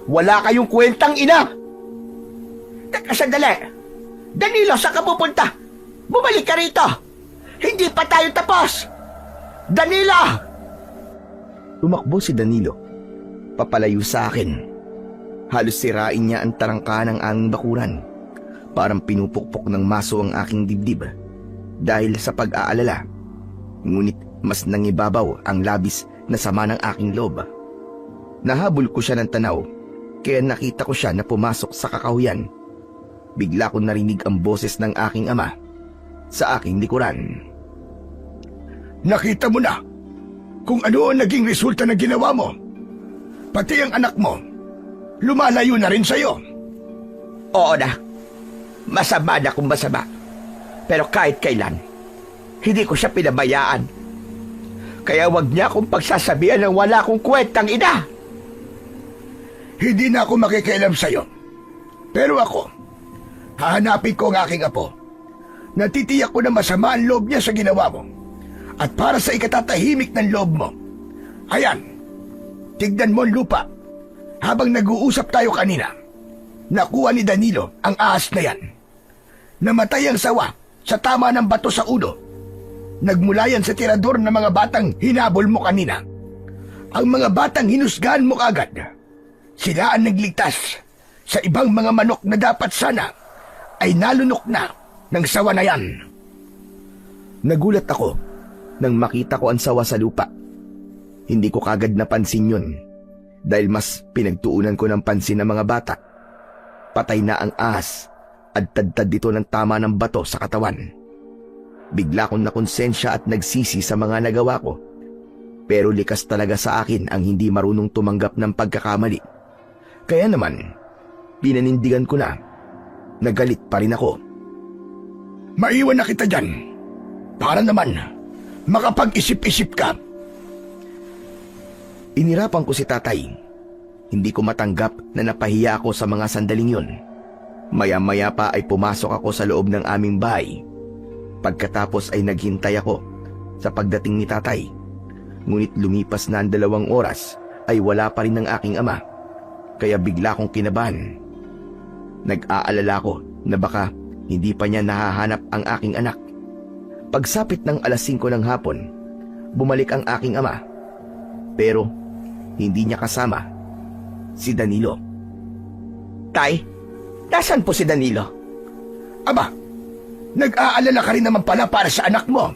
Wala kayong kwentang ina! Teka sandali! Danilo, saan ka pupunta? Bumalik ka rito! Hindi pa tayo tapos! Danilo! Tumakbo si Danilo. Papalayo sa akin. Halos sirain niya ang tarangka ng aming bakuran. Parang pinupukpok ng maso ang aking dibdib dahil sa pag-aalala. Ngunit mas nangibabaw ang labis na sama ng aking loob. Nahabol ko siya ng tanaw, kaya nakita ko siya na pumasok sa kakahuyan. Bigla ko narinig ang boses ng aking ama sa aking likuran. Nakita mo na kung ano ang naging resulta ng ginawa mo. Pati ang anak mo, lumalayo na rin sa'yo. Oo na. Masama na kung masama. Pero kahit kailan, hindi ko siya pinabayaan. Kaya wag niya akong pagsasabihan ng wala akong kwentang ina. Hindi na ako makikialam sa'yo. Pero ako, hahanapin ko ang aking apo. Natitiyak ko na masama ang loob niya sa ginawa mo. At para sa ikatatahimik ng loob mo, ayan, tignan mo ang lupa. Habang nag-uusap tayo kanina, nakuha ni Danilo ang ahas na yan. Namatay ang sawa sa tama ng bato sa ulo. Nagmula yan sa tirador ng mga batang hinabol mo kanina. Ang mga batang hinusgahan mo agad. Sila ang nagligtas sa ibang mga manok na dapat sana ay nalunok na ng sawa na yan. Nagulat ako nang makita ko ang sawa sa lupa. Hindi ko kagad napansin yun dahil mas pinagtuunan ko ng pansin ng mga bata. Patay na ang ahas at tadtad dito ng tama ng bato sa katawan. Bigla kong nakonsensya at nagsisi sa mga nagawa ko. Pero likas talaga sa akin ang hindi marunong tumanggap ng pagkakamali. Kaya naman, pinanindigan ko na. Nagalit pa rin ako. Maiwan na kita dyan. Para naman, makapag-isip-isip ka. Inirapan ko si tatay. Hindi ko matanggap na napahiya ako sa mga sandaling yun. Maya-maya pa ay pumasok ako sa loob ng aming bahay. Pagkatapos ay naghintay ako sa pagdating ni tatay. Ngunit lumipas na ang 2 oras ay wala pa rin ang aking ama. Kaya bigla kong kinabahan. Nag-aalala ko na baka hindi pa niya nahahanap ang aking anak. Pagsapit ng alas 5 ng hapon, bumalik ang aking ama. Pero hindi niya kasama si Danilo. Tay, nasaan po si Danilo? Aba, nag-aalala ka rin naman pala para sa anak mo.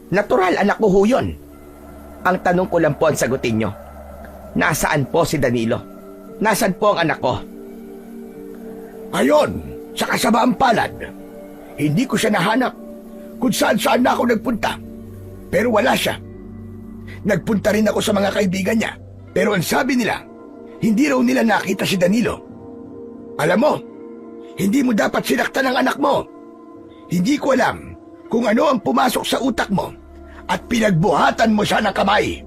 Natural, anak ko ho yun. Ang tanong ko lang po ang sagutin nyo. Nasaan po si Danilo? Nasaan po ang anak ko? Ayon, sa kasamaan palad, hindi ko siya nahanap kung saan-saan na ako nagpunta. Pero wala siya. Nagpunta rin ako sa mga kaibigan niya. Pero ang sabi nila, hindi raw nila nakita si Danilo. Alam mo, hindi mo dapat sinaktan ang anak mo. Hindi ko alam kung ano ang pumasok sa utak mo at pinagbuhatan mo siya ng kamay.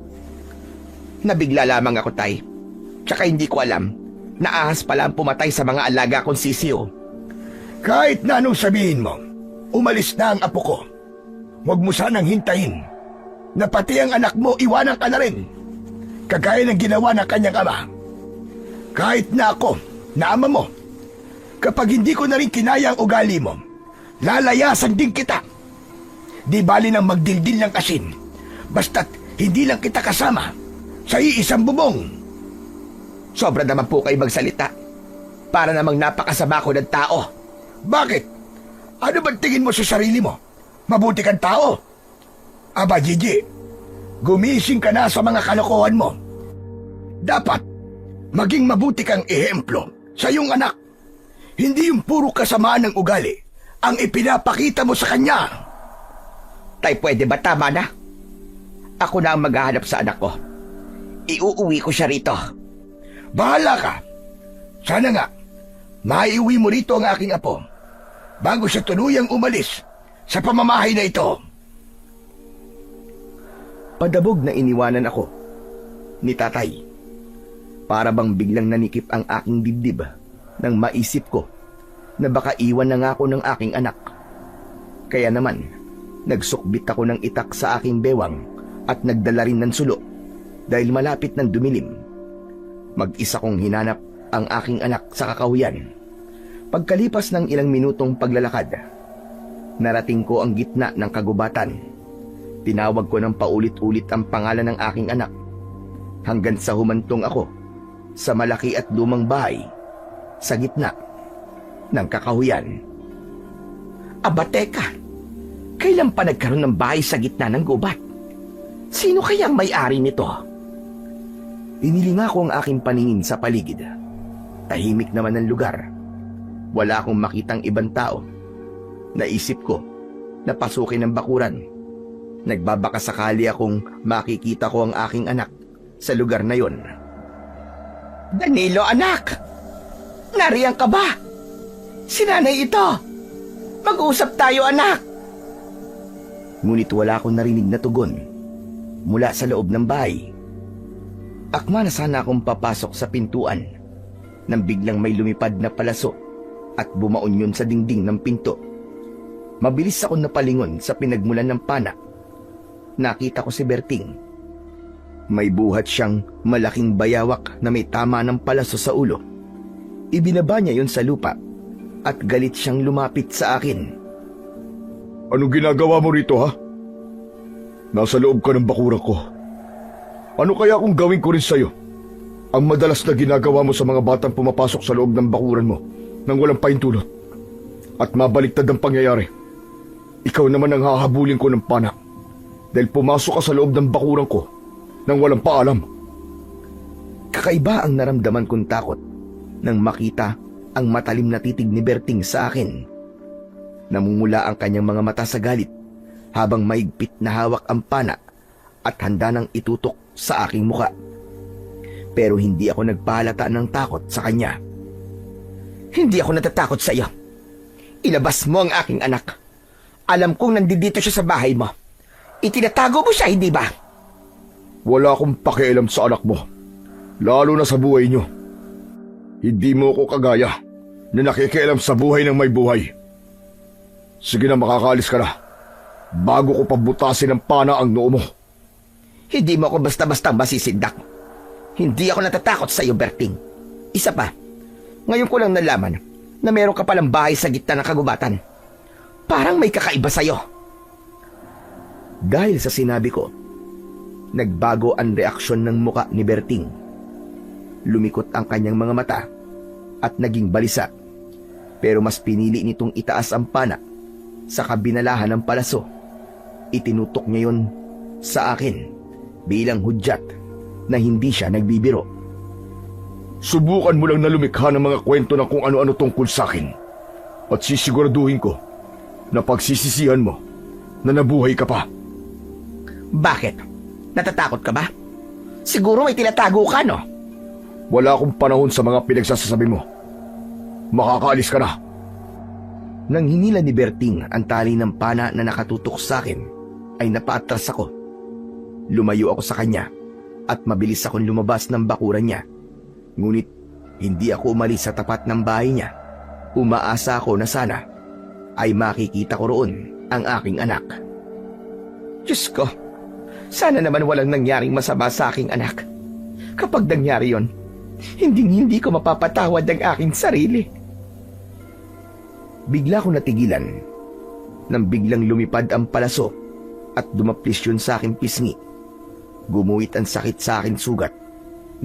Nabigla lamang ako, tay. Tsaka hindi ko alam na ahas pala ang pumatay sa mga alaga kong sisiyo. Kahit na anong sabihin mo, umalis na ang apo ko. Huwag mo sanang hintayin na pati ang anak mo iwanan ka na rin. Kagaya ng ginawa ng kanyang ama. Kahit na ako, na ama mo, kapag hindi ko na rin kinaya ang ugali mo, lalayasan din kita. Di bali nang magdildil ng asin, basta't hindi lang kita kasama sa iisang bubong. Sobra naman po kayo magsalita. Para namang napakasama ko ng tao. Bakit? Ano ba tingin mo sa sarili mo? Mabuti kang tao? Aba, Gigi, gumising ka na sa mga kalokohan mo. Dapat, maging mabuti kang ehemplo sa iyong anak. Hindi yung puro kasamaan ng ugali ang ipinapakita mo sa kanya. Tay, pwede ba tama na? Ako na ang maghahanap sa anak ko. Iuuwi ko siya rito. Bahala ka. Sana nga, maiuwi mo rito ang aking apo bago siya tuluyang umalis sa pamamahay na ito. Padabog na iniwanan ako ni tatay. Para bang biglang nanikip ang aking dibdib nang maisip ko na baka iwan na nga ako ng aking anak. Kaya naman, nagsukbit ako ng itak sa aking bewang at nagdala rin ng sulo dahil malapit ng dumilim. Mag-isa kong hinanap ang aking anak sa kakahuyan. Pagkalipas ng ilang minutong paglalakad, narating ko ang gitna ng kagubatan. Tinawag ko ng paulit-ulit ang pangalan ng aking anak hanggang sa humantong ako sa malaki at lumang bahay sa gitna ng kakahuyan. Aba teka, kailan pa nagkaroon ng bahay sa gitna ng gubat? Sino kaya ang may-ari nito? Inilinga ko ang aking paningin sa paligid. Tahimik naman ang lugar. Wala akong makitang ibang tao. Naisip ko na pasukin ang bakuran. Nagbabaka sakali akong makikita ko ang aking anak sa lugar na yon. Danilo anak! Nariyan ka ba? Si nanay ito! Mag-usap tayo anak! Ngunit wala akong narinig na tugon mula sa loob ng bahay. Akma na sana akong papasok sa pintuan nang biglang may lumipad na palaso at bumaon yun sa dingding ng pinto. Mabilis akong napalingon sa pinagmulan ng pana. Nakita ko si Berting. May buhat siyang malaking bayawak na may tama ng palaso sa ulo. Ibinaba niya yun sa lupa at galit siyang lumapit sa akin. Anong ginagawa mo rito, ha? Nasa loob ka ng bakuran ko. Ano kaya kung gawin ko rin sa'yo? Ang madalas na ginagawa mo sa mga batang pumapasok sa loob ng bakuran mo nang walang pahintulot. At mabaliktad ang pangyayari. Ikaw naman ang hahabulin ko ng pana dahil pumasok ka sa loob ng bakuran ko nang walang paalam. Kakaiba ang naramdaman kong takot nang makita ang matalim na titig ni Berting sa akin. Namumula ang kanyang mga mata sa galit habang maigpit na hawak ang pana at handa nang itutok sa aking muka. Pero hindi ako nagpahalata ng takot sa kanya. Hindi ako natatakot sa iyo. Ilabas mo ang aking anak. Alam kong nandito siya sa bahay mo. Itinatago mo siya, hindi ba? Wala akong pakialam sa anak mo, lalo na sa buhay niyo. Hindi mo ko kagaya na nakikialam sa buhay ng may buhay. Sige na, makakaalis ka na bago ko pabutasin ng pana ang noo mo. Hindi mo ako basta-basta masisindak. Hindi ako natatakot sa iyo, Berting. Isa pa, ngayon ko lang nalaman na meron ka palang bahay sa gitna ng kagubatan. Parang may kakaiba sa iyo. Dahil sa sinabi ko, nagbago ang reaksyon ng muka ni Berting. Lumikot ang kanyang mga mata at naging balisa. Pero mas pinili nitong itaas ang pana sa kabinalahan ng palaso. Itinutok niya yun sa akin bilang hudyat na hindi siya nagbibiro. Subukan mo lang na lumikha ng mga kwento ng kung ano-ano tungkol sa akin. At sisiguraduhin ko na pagsisisihan mo na nabuhay ka pa. Bakit? Natatakot ka ba? Siguro may tinatago ka, no? Wala akong panahon sa mga pinagsasasabi mo. Makakaalis ka na. Nang hinila ni Berting ang tali ng pana na nakatutok sa akin, ay napaatras ako. Lumayo ako sa kanya at mabilis akong lumabas ng bakuran niya. Ngunit hindi ako umalis sa tapat ng bahay niya. Umaasa ako na sana ay makikita ko roon ang aking anak. Diyos ko, sana naman walang nangyaring masama sa aking anak. Kapag nangyari yon, hindi ko mapapatawad ang aking sarili. Bigla ko natigilan nang biglang lumipad ang palaso at dumaplis yun sa aking pisngi. Gumuhit ang sakit sa aking sugat.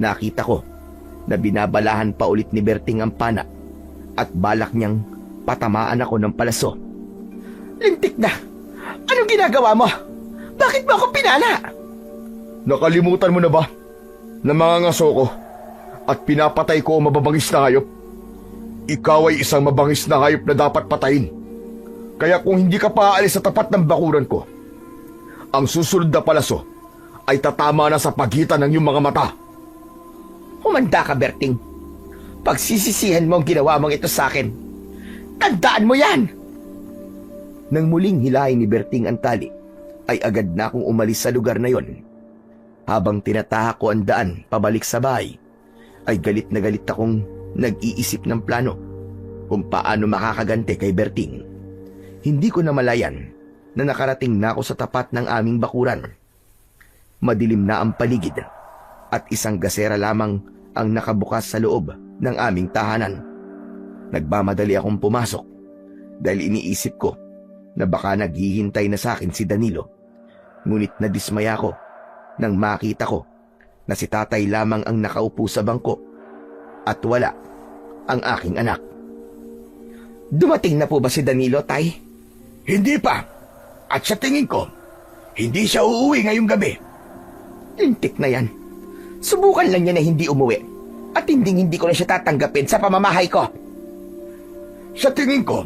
Nakita ko na binabalahan pa ulit ni Berting ang pana at balak niyang patamaan ako ng palaso. Lintik na! Anong ginagawa mo? Bakit mo ako pinala? Nakalimutan mo na ba na mangangaso ko at pinapatay ko ang mababangis na hayop? Ikaw ay isang mabangis na hayop na dapat patayin. Kaya kung hindi ka paaalis sa tapat ng bakuran ko, ang susunod na palaso ay tatama na sa pagitan ng iyong mga mata. Humanda ka, Berting. Pagsisisihan mo ang ginawa mong ito sa akin. Tandaan mo yan! Nang muling hilahin ni Berting ang tali, ay agad na akong umalis sa lugar na yon. Habang tinatahak ko ang daan pabalik sa bahay, ay galit na galit akong nag-iisip ng plano kung paano makakaganti kay Berting. Hindi ko namalayan na nakarating na ako sa tapat ng aming bakuran. Madilim na ang paligid at isang gasera lamang ang nakabukas sa loob ng aming tahanan. Nagmamadali akong pumasok dahil iniisip ko na baka naghihintay na sa akin si Danilo. Ngunit nadismaya ko nang makita ko na si tatay lamang ang nakaupo sa bangko at wala ang aking anak. Dumating na po ba si Danilo, Tay? Hindi pa. At sa tingin ko, hindi siya uuwi ngayong gabi. Lintik na yan. Subukan lang niya na hindi umuwi. At hindi ko na siya tatanggapin sa pamamahay ko. Sa tingin ko,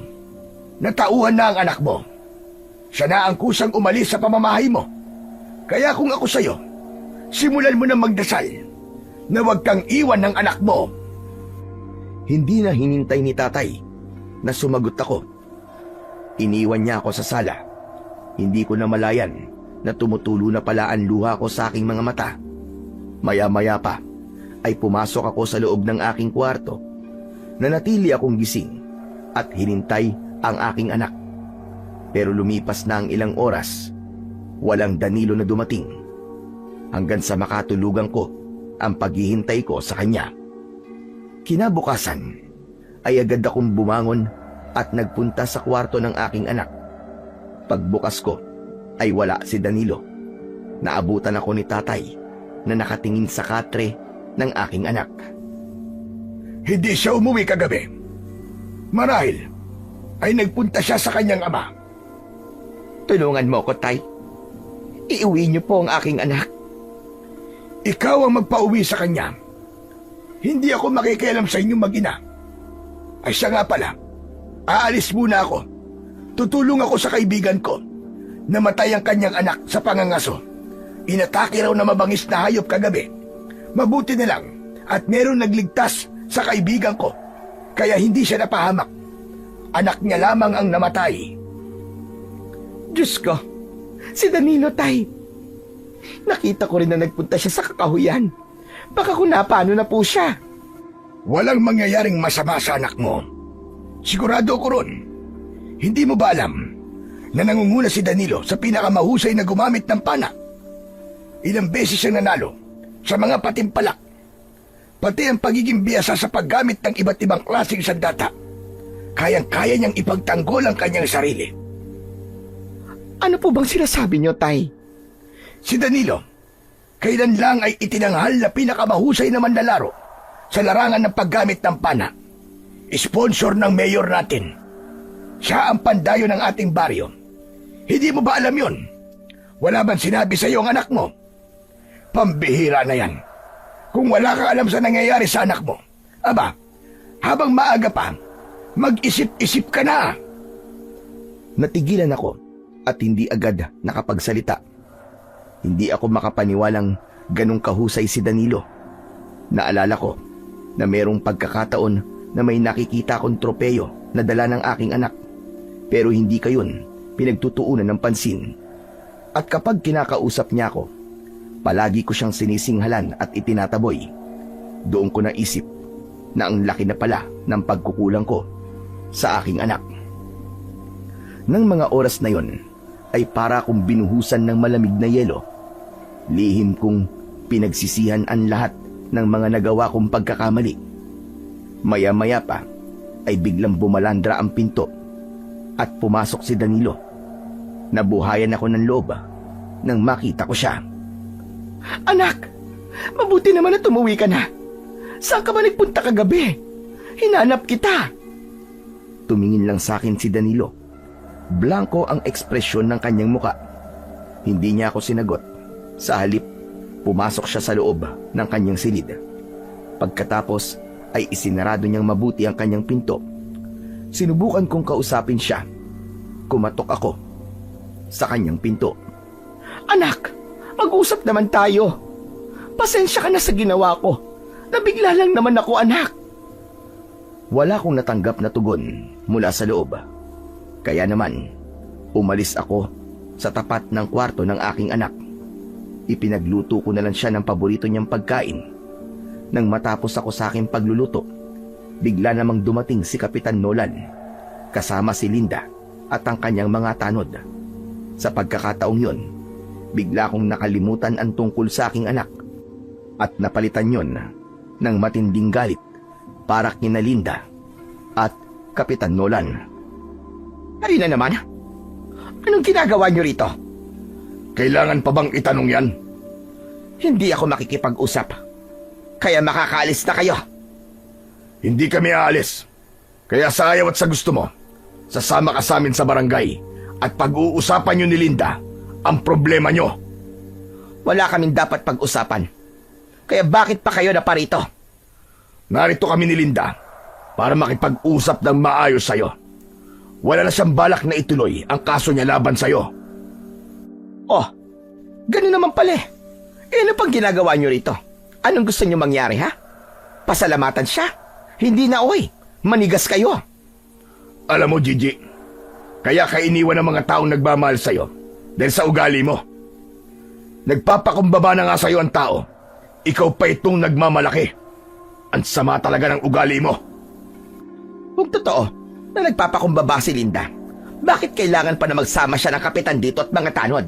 natauhan na ang anak mo. Siya na ang kusang umalis sa pamamahay mo. Kaya kung ako sa'yo, simulan mo na magdasal na huwag kang iwan ng anak mo. Hindi na hinintay ni tatay na sumagot ako. Iniwan niya ako sa sala. Hindi ko namalayan na tumutulo na pala ang luha ko sa aking mga mata. Maya-maya pa ay pumasok ako sa loob ng aking kwarto. Nanatili akong gising at hinintay ang aking anak. Pero lumipas na ang ilang oras, walang Danilo na dumating. Hanggang sa makatulugan ko ang paghihintay ko sa kanya. Kinabukasan ay agad akong bumangon at nagpunta sa kwarto ng aking anak. Pagbukas ko ay wala si Danilo. Naabutan ako ni tatay na nakatingin sa katre ng aking anak. Hindi siya umuwi kagabi. Marahil ay nagpunta siya sa kanyang ama. Tulungan mo ko, Tay. Iuwi niyo po ang aking anak. Ikaw ang magpauwi sa kanya. Hindi ako makikialam sa inyong mag-ina. Ay siya nga pala, aalis muna ako. Tutulong ako sa kaibigan ko. Namatay ang kanyang anak sa pangangaso. Inatake raw na mabangis na hayop kagabi. Mabuti na lang at meron nagligtas sa kaibigan ko. Kaya hindi siya napahamak. Anak niya lamang ang namatay. Diyos ko, si Danilo, Tay. Nakita ko rin na nagpunta siya sa kakahuyan. Baka kung napano na po siya. Walang mangyayaring masama sa anak mo. Sigurado ko ron. Hindi mo ba alam na nangunguna si Danilo sa pinakamahusay na gumamit ng pana? Ilang beses siyang nanalo sa mga patimpalak. Pati ang pagiging biyasa sa paggamit ng iba't ibang klaseng sandata. Kayang-kaya niyang ipagtanggol ang kanyang sarili. Ano po bang sinasabi niyo, Tay? Si Danilo, kailan lang ay itinanghal na pinakamahusay na manlalaro sa larangan ng paggamit ng pana. Sponsor ng mayor natin. Siya ang pandayo ng ating baryo. Hindi mo ba alam yon? Wala bang sinabi sa iyo ang anak mo? Pambihira na yan. Kung wala kang alam sa nangyayari sa anak mo, aba, habang maaga pa, mag-isip-isip ka na. Natigilan ako at hindi agad nakapagsalita. Hindi ako makapaniwalang ganong kahusay si Danilo. Naalala ko na merong pagkakataon na may nakikita akong tropeyo na dala ng aking anak. Pero hindi kayon pinagtutuunan ng pansin. At kapag kinakausap niya ako, palagi ko siyang sinisinghalan at itinataboy. Doon ko naisip na ang laki na pala ng pagkukulang ko sa aking anak. Nang mga oras na yon ay para akong binuhusan ng malamig na yelo. Lihim kong pinagsisihan ang lahat ng mga nagawa kong pagkakamali. Maya-maya pa ay biglang bumalandra ang pinto at pumasok si Danilo. Nabuhayan ako ng loob nang makita ko siya. Anak, mabuti naman na tumuwi ka na. Saan ka ba nagpunta kagabi? Hinanap kita. Tumingin lang sa akin si Danilo. Blanko ang ekspresyon ng kanyang muka. Hindi niya ako sinagot. Sa halip, pumasok siya sa loob ng kanyang silid. Pagkatapos ay isinarado niyang mabuti ang kanyang pinto. Sinubukan kong kausapin siya. Kumatok ako sa kanyang pinto. Anak, mag-usap naman tayo. Pasensya ka na sa ginawa ko. Nabigla lang naman ako, anak. Wala akong natanggap na tugon mula sa loob. Kaya naman, umalis ako sa tapat ng kwarto ng aking anak. Ipinagluto ko na lang siya ng paborito niyang pagkain. Nang matapos ako sa aking pagluluto, bigla namang dumating si Kapitan Nolan, kasama si Linda at ang kanyang mga tanod. Sa pagkakataong yon, bigla kong nakalimutan ang tungkol sa aking anak at napalitan yon ng matinding galit para kina Linda at Kapitan Nolan. Ay na naman. Anong ginagawa niyo rito? Kailangan pa bang itanong yan? Hindi ako makikipag-usap. Kaya makakaalis na kayo. Hindi kami aalis. Kaya sa ayaw at sa gusto mo, sasama ka sa amin sa barangay at pag-uusapan nyo ni Linda ang problema nyo. Wala kaming dapat pag-usapan. Kaya bakit pa kayo na parito? Narito kami ni Linda para makipag-usap ng maayos sa'yo. Wala na siyang balak na ituloy ang kaso niya laban sa'yo. Oh, ganun naman pala eh. Ano pang ginagawa niyo rito? Anong gusto niyo mangyari, ha? Pasalamatan siya? Hindi na, oy. Manigas kayo. Alam mo, Gigi, kaya ka iniwan ng mga taong nagmamahal sa'yo dahil sa ugali mo. Nagpapakumbaba na nga sa'yo ang tao. Ikaw pa itong nagmamalaki. Ang sama talaga ng ugali mo. Kung totoo na nagpapakumbaba si Linda, bakit kailangan pa na magsama siya ng kapitan dito at mga tanod?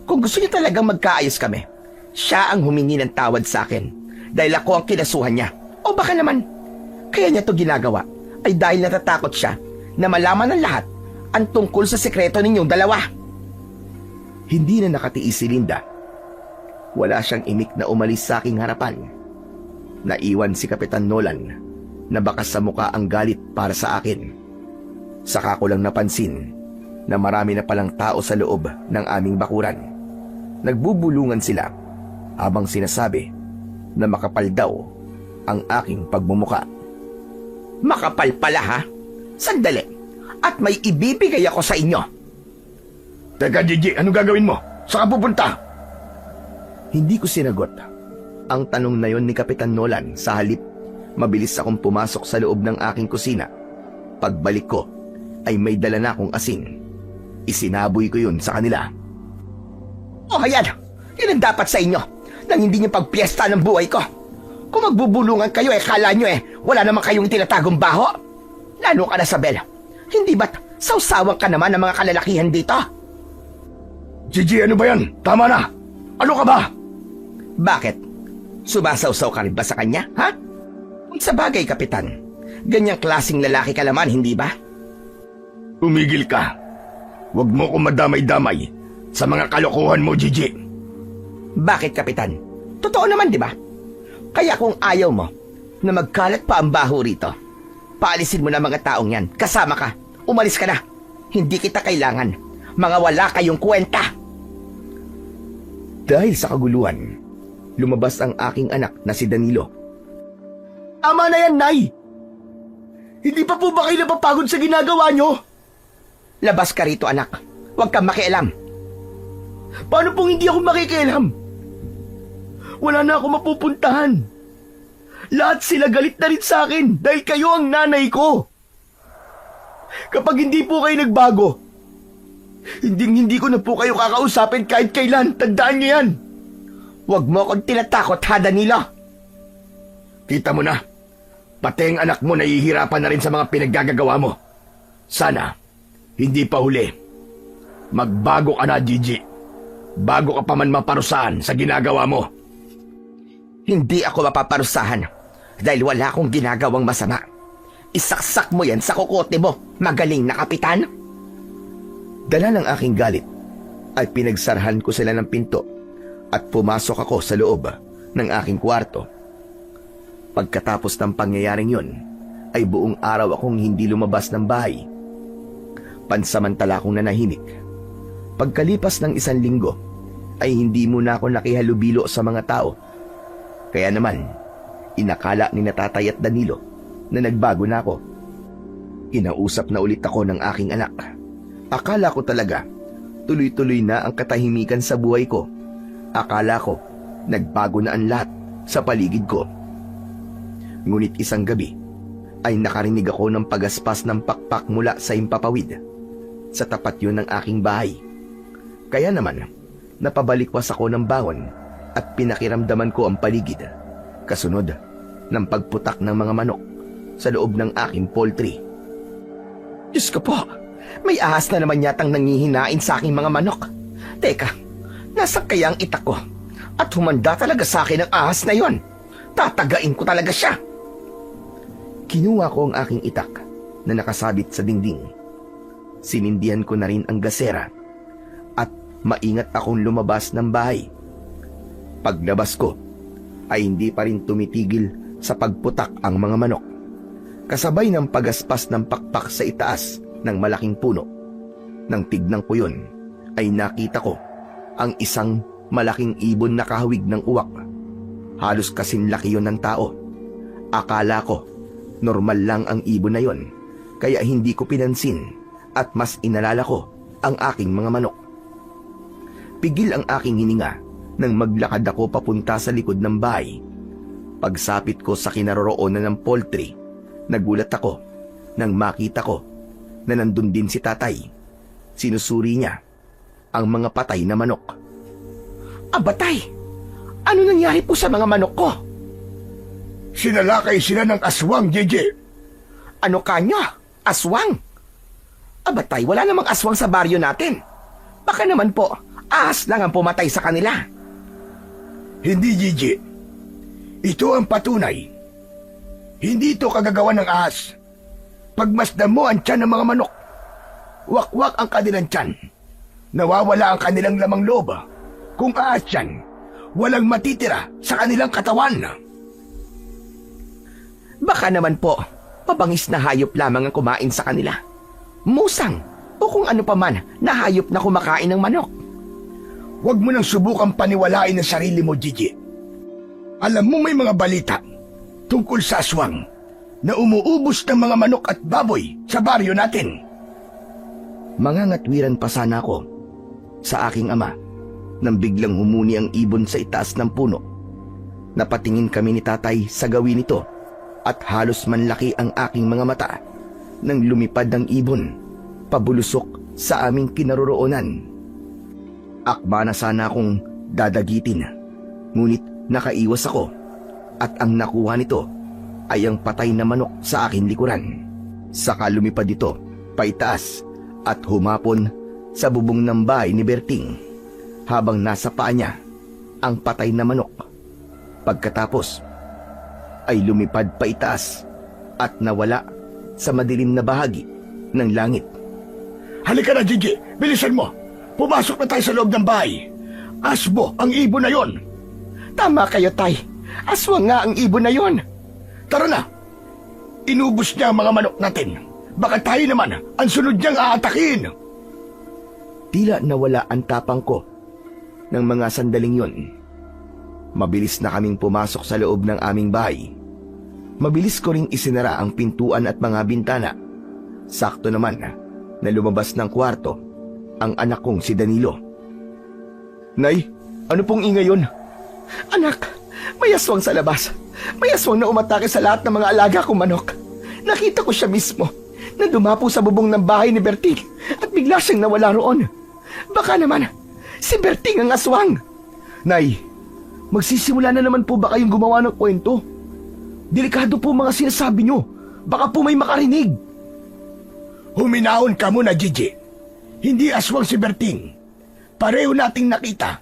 Kung gusto niya talagang magkaayos kami, siya ang humingi ng tawad sa akin dahil ako ang kinasuhan niya. O baka naman, kaya niya to ginagawa ay dahil natatakot siya na malaman ng lahat ang tungkol sa sekreto ninyong dalawa. Hindi na nakatiis si Linda. Wala siyang imik na umalis sa aking harapan. Naiwan si Kapitan Nolan na bakas sa muka ang galit para sa akin. Saka ko lang napansin na marami na palang tao sa loob ng aming bakuran. Nagbubulungan sila habang sinasabi na makapal daw ang aking pagmumuka. Makapal pala, ha? Sandali, at may ibibigay ako sa inyo. Teka, Gigi, ano gagawin mo? Saan ka pupunta? Hindi ko sinagot ang tanong na yon ni Kapitan Nolan. Sa halip, mabilis akong pumasok sa loob ng aking kusina. Pagbalik ko, ay may dala na akong asin. Isinaboy ko yun sa kanila. O ayan, yun ang dapat sa inyo nang hindi niyo pagpiesta ng buhay ko. Kung magbubulungan kayo, kala nyo wala naman kayong tinatagong baho. Lalo ka na, Sabel. Hindi ba't sausawan ka naman ng mga kalalakihan dito? Gigi, ano ba yan? Tama na! Ano ka ba? Bakit? Sumasawsaw ka rin ba sa kanya, ha? Kung sa bagay, Kapitan, ganyang klaseng lalaki ka naman, hindi ba? Tumigil ka. Huwag mo kong madamay-damay sa mga kalokohan mo, Gigi. Bakit, Kapitan? Totoo naman, di ba? Kaya kung ayaw mo na magkalat pa ang baho rito, paalisin mo na mga taong yan. Kasama ka. Umalis ka na. Hindi kita kailangan. Mga wala kayong kwenta. Dahil sa kaguluhan, lumabas ang aking anak na si Danilo. Tama na yan, Nay! Hindi pa po ba kayo napapagod sa ginagawa nyo? Labas ka rito, anak. Huwag kang makialam. Paano pong hindi ako makikialam? Wala na ako mapupuntahan. Lahat sila galit na rin sa akin dahil kayo ang nanay ko. Kapag hindi po kayo nagbago, hindi ko na po kayo kakausapin kahit kailan. Tandaan niyo yan. Huwag mo akong tinatakot, ha, Danilo? Kita mo na, pati ang anak mo nahihirapan na rin sa mga pinaggagawa mo. Sana, hindi pa huli. Magbago ka na, Gigi. Bago ka pa man maparusahan sa ginagawa mo. Hindi ako mapaparusahan dahil wala akong ginagawang masama. Isaksak mo yan sa kukote mo, magaling na kapitan. Dala ng aking galit ay pinagsarahan ko sila ng pinto at pumasok ako sa loob ng aking kwarto. Pagkatapos ng pangyayaring yon, ay buong araw akong hindi lumabas ng bahay. Pansamantala akong nanahimik. Pagkalipas ng 1 linggo, ay hindi muna ako nakihalubilo sa mga tao. Kaya naman, inakala ni Tatay at Danilo na nagbago na ako. Kinausap na ulit ako ng aking anak. Akala ko talaga, tuloy-tuloy na ang katahimikan sa buhay ko. Akala ko, nagbago na ang lahat sa paligid ko. Ngunit isang gabi, ay nakarinig ako ng pagaspas ng pakpak mula sa himpapawid. Sa tapat yun ng aking bahay. Kaya naman, Napabalikwas ako ng bangon at pinakiramdaman ko ang paligid. Kasunod ng pagputak ng mga manok sa loob ng aking poultry. Diyos ko po, may ahas na naman yatang nangihinain sa aking mga manok. Teka, nasa kaya ang itak ko? At humanda talaga sa akin ang ahas na yon. Tatagain ko talaga siya. Kinuha ko ang aking itak na nakasabit sa dingding. Sinindihan ko na rin ang gasera at maingat akong lumabas ng bahay. Paglabas ko ay hindi pa rin tumitigil sa pagputak ang mga manok. Kasabay ng pagaspas ng pakpak sa itaas ng malaking puno. Nang tignan ko yun, ay nakita ko ang isang malaking ibon na kahawig ng uwak. Halos kasing laki yun ng tao. Akala ko, normal lang ang ibon na yon, kaya hindi ko pinansin at mas inalala ko ang aking mga manok. Pigil ang aking hininga nang maglakad ako papunta sa likod ng bahay. Pagsapit ko sa kinaroroonan ng poultry, nagulat ako nang makita ko na nandun din si tatay. Sinusuri niya ang mga patay na manok. Abatay, ano nangyari po sa mga manok ko? Sinalakay sila ng aswang, JJ. Ano kanya? Aswang? Abatay, wala namang aswang sa baryo natin. Baka naman po, ahas lang ang pumatay sa kanila. Hindi, JJ. Ito ang patunay. Hindi ito kagagawa ng ahas. Pagmasdan mo ang tiyan ng mga manok, wakwak ang kanilang tiyan. Nawawala ang kanilang lamang loob. Kung ahas yan, walang matitira sa kanilang katawan. Baka naman po, mabangis na hayop lamang ang kumain sa kanila. Musang, o kung ano pa man na hayop na kumakain ng manok. Huwag mo nang subukang paniwalain ang sarili mo, Gigi. Alam mo may mga balita tungkol sa aswang na umuubos ng mga manok at baboy sa baryo natin. Mangangatwiran pa sana ako sa aking ama nang biglang humuni ang ibon sa itaas ng puno. Napatingin kami ni tatay sa gawin nito at halos manlaki ang aking mga mata nang lumipad ang ibon pabulusok sa aming kinaroroonan. Akma na sana akong dadagitin, ngunit nakaiwas ako at ang nakuha nito ay ang patay na manok sa aking likuran. Saka lumipad ito paitaas at humapon sa bubong ng bahay ni Berting habang nasa paa niya ang patay na manok. Pagkatapos ay lumipad paitaas at nawala sa madilim na bahagi ng langit. Halika na, Gigi. Bilisan mo. Pumasok na tayo sa loob ng bahay. Asbo ang ibon na yon. Tama kayo, tay. Aswang nga ang ibon na yon. Tara na. Inubos niya ang mga manok natin. Baka tayo naman ang sunod niyang aatakin. Tila nawala ang tapang ko ng mga sandaling yon. Mabilis na kaming pumasok sa loob ng aming bahay. Mabilis ko ring isinara ang pintuan at mga bintana. Sakto naman na lumabas ng kwarto ang anak kong si Danilo. Nay, ano pong ingay yun? Anak, may aswang sa labas. May aswang na umatake sa lahat ng mga alaga kong manok. Nakita ko siya mismo na dumapo sa bubong ng bahay ni Berting at bigla siyang nawala roon. Baka naman, si Berting ang aswang. Nay, magsisimula na naman po ba kayong gumawa ng kwento? Delikado po mga sinasabi nyo. Baka po may makarinig. Huminahon ka muna, Gigi. Hindi aswang si Berting. Pareho nating nakita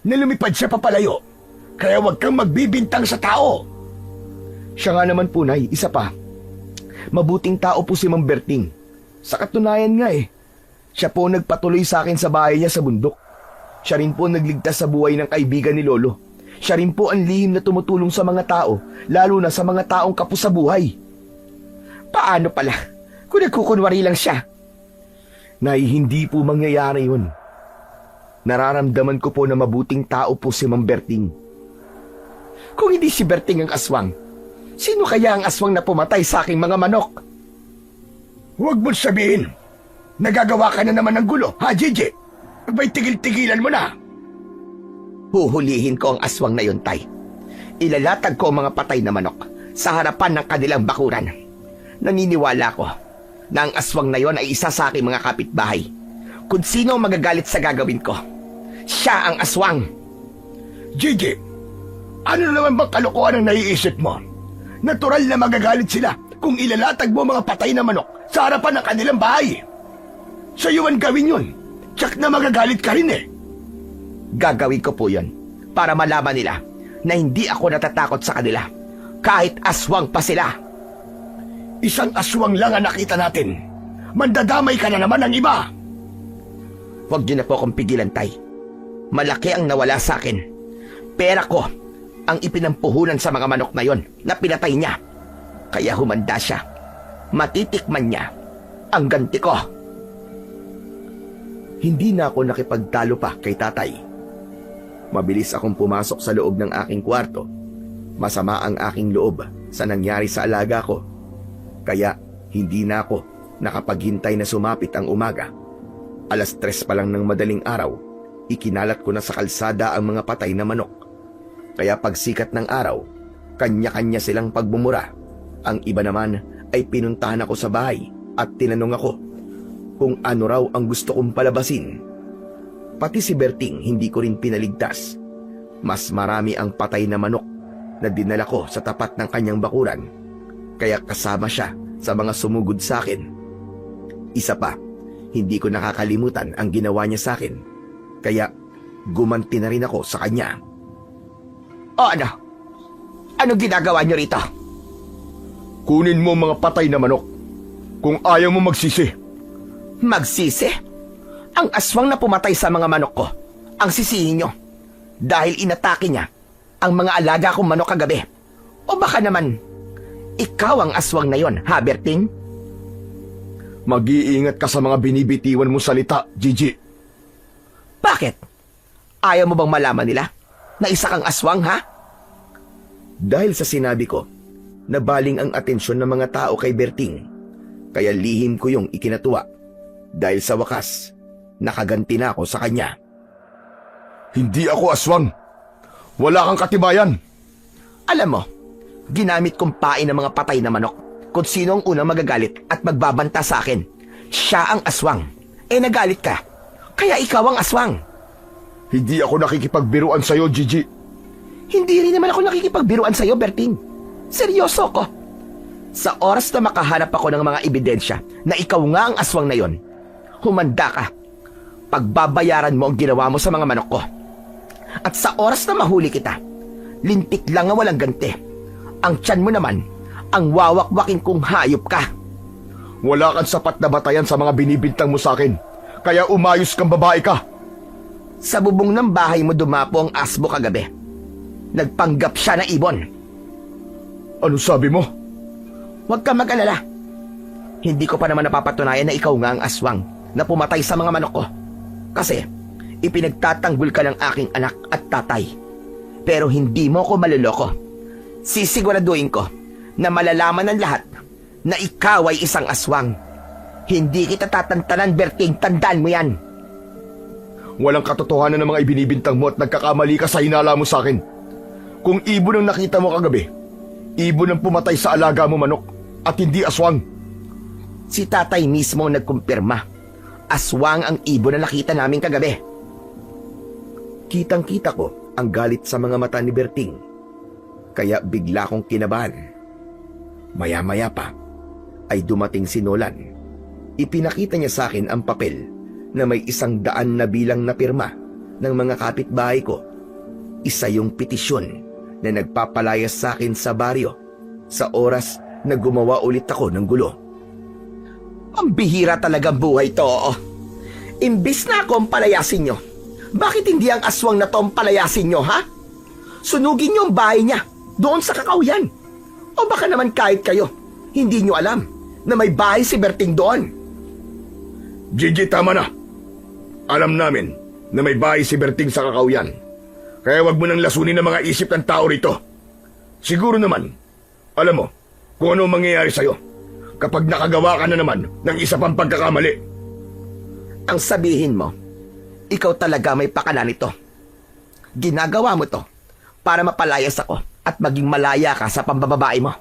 na lumipad siya papalayo. Kaya huwag kang magbibintang sa tao. Siya nga naman po, Nay. Isa pa. Mabuting tao po si Mang Berting. Sa katunayan nga siya po nagpatuloy sa akin sa bahay niya sa bundok. Siya rin po nagligtas sa buhay ng kaibigan ni Lolo. Siya rin po ang lihim na tumutulong sa mga tao, lalo na sa mga taong kapos sa buhay. Paano pala? Kung nagkukunwari lang siya. Nay, hindi po mangyayari yun. Nararamdaman ko po na mabuting tao po si Mang Berting. Kung hindi si Berting ang aswang, sino kaya ang aswang na pumatay sa aking mga manok? Huwag mo sabihin. Nagagawa ka na naman ng gulo, ha, Gigi? May tigil-tigilan mo na. Huhulihin ko ang aswang na yun, tay. Ilalatag ko ang mga patay na manok sa harapan ng kanilang bakuran. Naniniwala ko na ang aswang na yon ay isa sa aking mga kapitbahay. Kung sino ang magagalit sa gagawin ko, Siya ang aswang. Gigi, ano na naman bang kalokohan ang naiisip mo? Natural na magagalit sila kung ilalatag mo mga patay na manok sa harapan ng kanilang bahay. Sa'yo man gawin yun. Tsak na magagalit ka rin eh. Gagawin ko po yun para malaman nila na hindi ako natatakot sa kanila kahit aswang pa sila. Isang aswang lang ang nakita natin. Mandadamay ka na naman ng iba. Huwag niyo na po akong pigilan, Tay. Malaki ang nawala sa akin. Pera ko ang ipinampuhunan sa mga manok na yon na pinatay niya. Kaya humanda siya. Matitikman niya ang ganti ko. Hindi na ako nakipagtalo pa kay tatay. Mabilis akong pumasok sa loob ng aking kwarto. Masama ang aking loob sa nangyari sa alaga ko. Kaya hindi na ako nakapaghintay na sumapit ang umaga. 3:00 pa lang ng madaling araw, ikinalat ko na sa kalsada ang mga patay na manok. Kaya pagsikat ng araw, kanya-kanya silang pagbumura. Ang iba naman ay pinuntahan ako sa bahay at tinanong ako kung ano raw ang gusto kong palabasin. Pati si Berting hindi ko rin pinaligtas. Mas marami ang patay na manok na dinala ko sa tapat ng kanyang bakuran. Kaya kasama siya sa mga sumugod sa akin. Isa pa, hindi ko nakakalimutan ang ginawa niya sa akin. Kaya gumanti na rin ako sa kanya. O ano? Ano ginagawa niyo rito? Kunin mo mga patay na manok kung ayaw mo magsisi. Magsisi? Ang aswang na pumatay sa mga manok ko ang sisihin niyo dahil inatake niya ang mga alaga kong manok kagabi. O baka naman, ikaw ang aswang na yon, ha, Berting? Mag-iingat ka sa mga binibitiwan mo salita, Gigi. Bakit? Ayaw mo bang malaman nila na isa kang aswang, ha? Dahil sa sinabi ko, nabaling ang atensyon ng mga tao kay Berting. Kaya lihim ko yung ikinatuwa. Dahil sa wakas, nakaganti na ako sa kanya. Hindi ako aswang. Wala kang katibayan. Alam mo, ginamit kong pain ng mga patay na manok kung sino ang unang magagalit at magbabanta sa akin. Siya ang aswang. Nagalit ka. Kaya ikaw ang aswang. Hindi ako nakikipagbiruan sa'yo, Gigi. Hindi rin naman ako nakikipagbiruan sa'yo, Berting. Seryoso ko. Sa oras na makahanap ako ng mga ebidensya na ikaw nga ang aswang na yon, humanda ka. Pagbabayaran mo ang ginawa mo sa mga manok ko. At sa oras na mahuli kita, lintik lang ang walang ganti. Ang tiyan mo naman, ang wawak-wakin kong hayop ka. Wala kang sapat na batayan sa mga binibintang mo sa akin. Kaya umayos kang babae ka. Sa bubong ng bahay mo dumapo ang asbo kagabi. Nagpanggap siya na ibon. Ano sabi mo? Huwag ka mag-alala. Hindi ko pa naman napapatunayan na ikaw nga ang aswang na pumatay sa mga manok ko. Kasi ipinagtatanggol ka ng aking anak at tatay. Pero hindi mo ko maluloko. Sisiguraduhin ko na malalaman ng lahat na ikaw ay isang aswang. Hindi kita tatantanan, Berting. Tandaan mo yan. Walang katotohanan ng mga ibinibintang mo at nagkakamali ka sa hinala mo sa akin. Kung ibon ang nakita mo kagabi, ibon ang pumatay sa alaga mo manok at hindi aswang. Si tatay mismo ang nagkumpirma. Aswang ang ibon na nakita namin kagabi. Kitang-kita ko ang galit sa mga mata ni Berting. Kaya bigla kong kinabahan. Maya-maya pa ay dumating si Nolan. Ipinakita niya sa akin ang papel na may 100 na bilang na pirma ng mga kapitbahay ko. Isa yung petisyon na nagpapalayas sa akin sa baryo sa oras na gumawa ulit ako ng gulo. Ang bihira talaga buhay to. Imbis na ako ang palayasin nyo, bakit hindi ang aswang na to ang palayasin nyo, ha? Sunugin nyo ang bahay niya doon sa kakauyan. O baka naman kahit kayo, hindi nyo alam na may bahay si Berting doon. Gigi, tama na. Alam namin na may bahay si Berting sa kakauyan. Kaya wag mo nang lasunin ang mga isip ng tao rito. Siguro naman, alam mo kung ano mangyayari sa'yo kapag nakagawa ka na naman ng isa pang pagkakamali. Ang sabihin mo, ikaw talaga may pakala nito. Ginagawa mo to para mapalayas ako at maging malaya ka sa pambababae mo.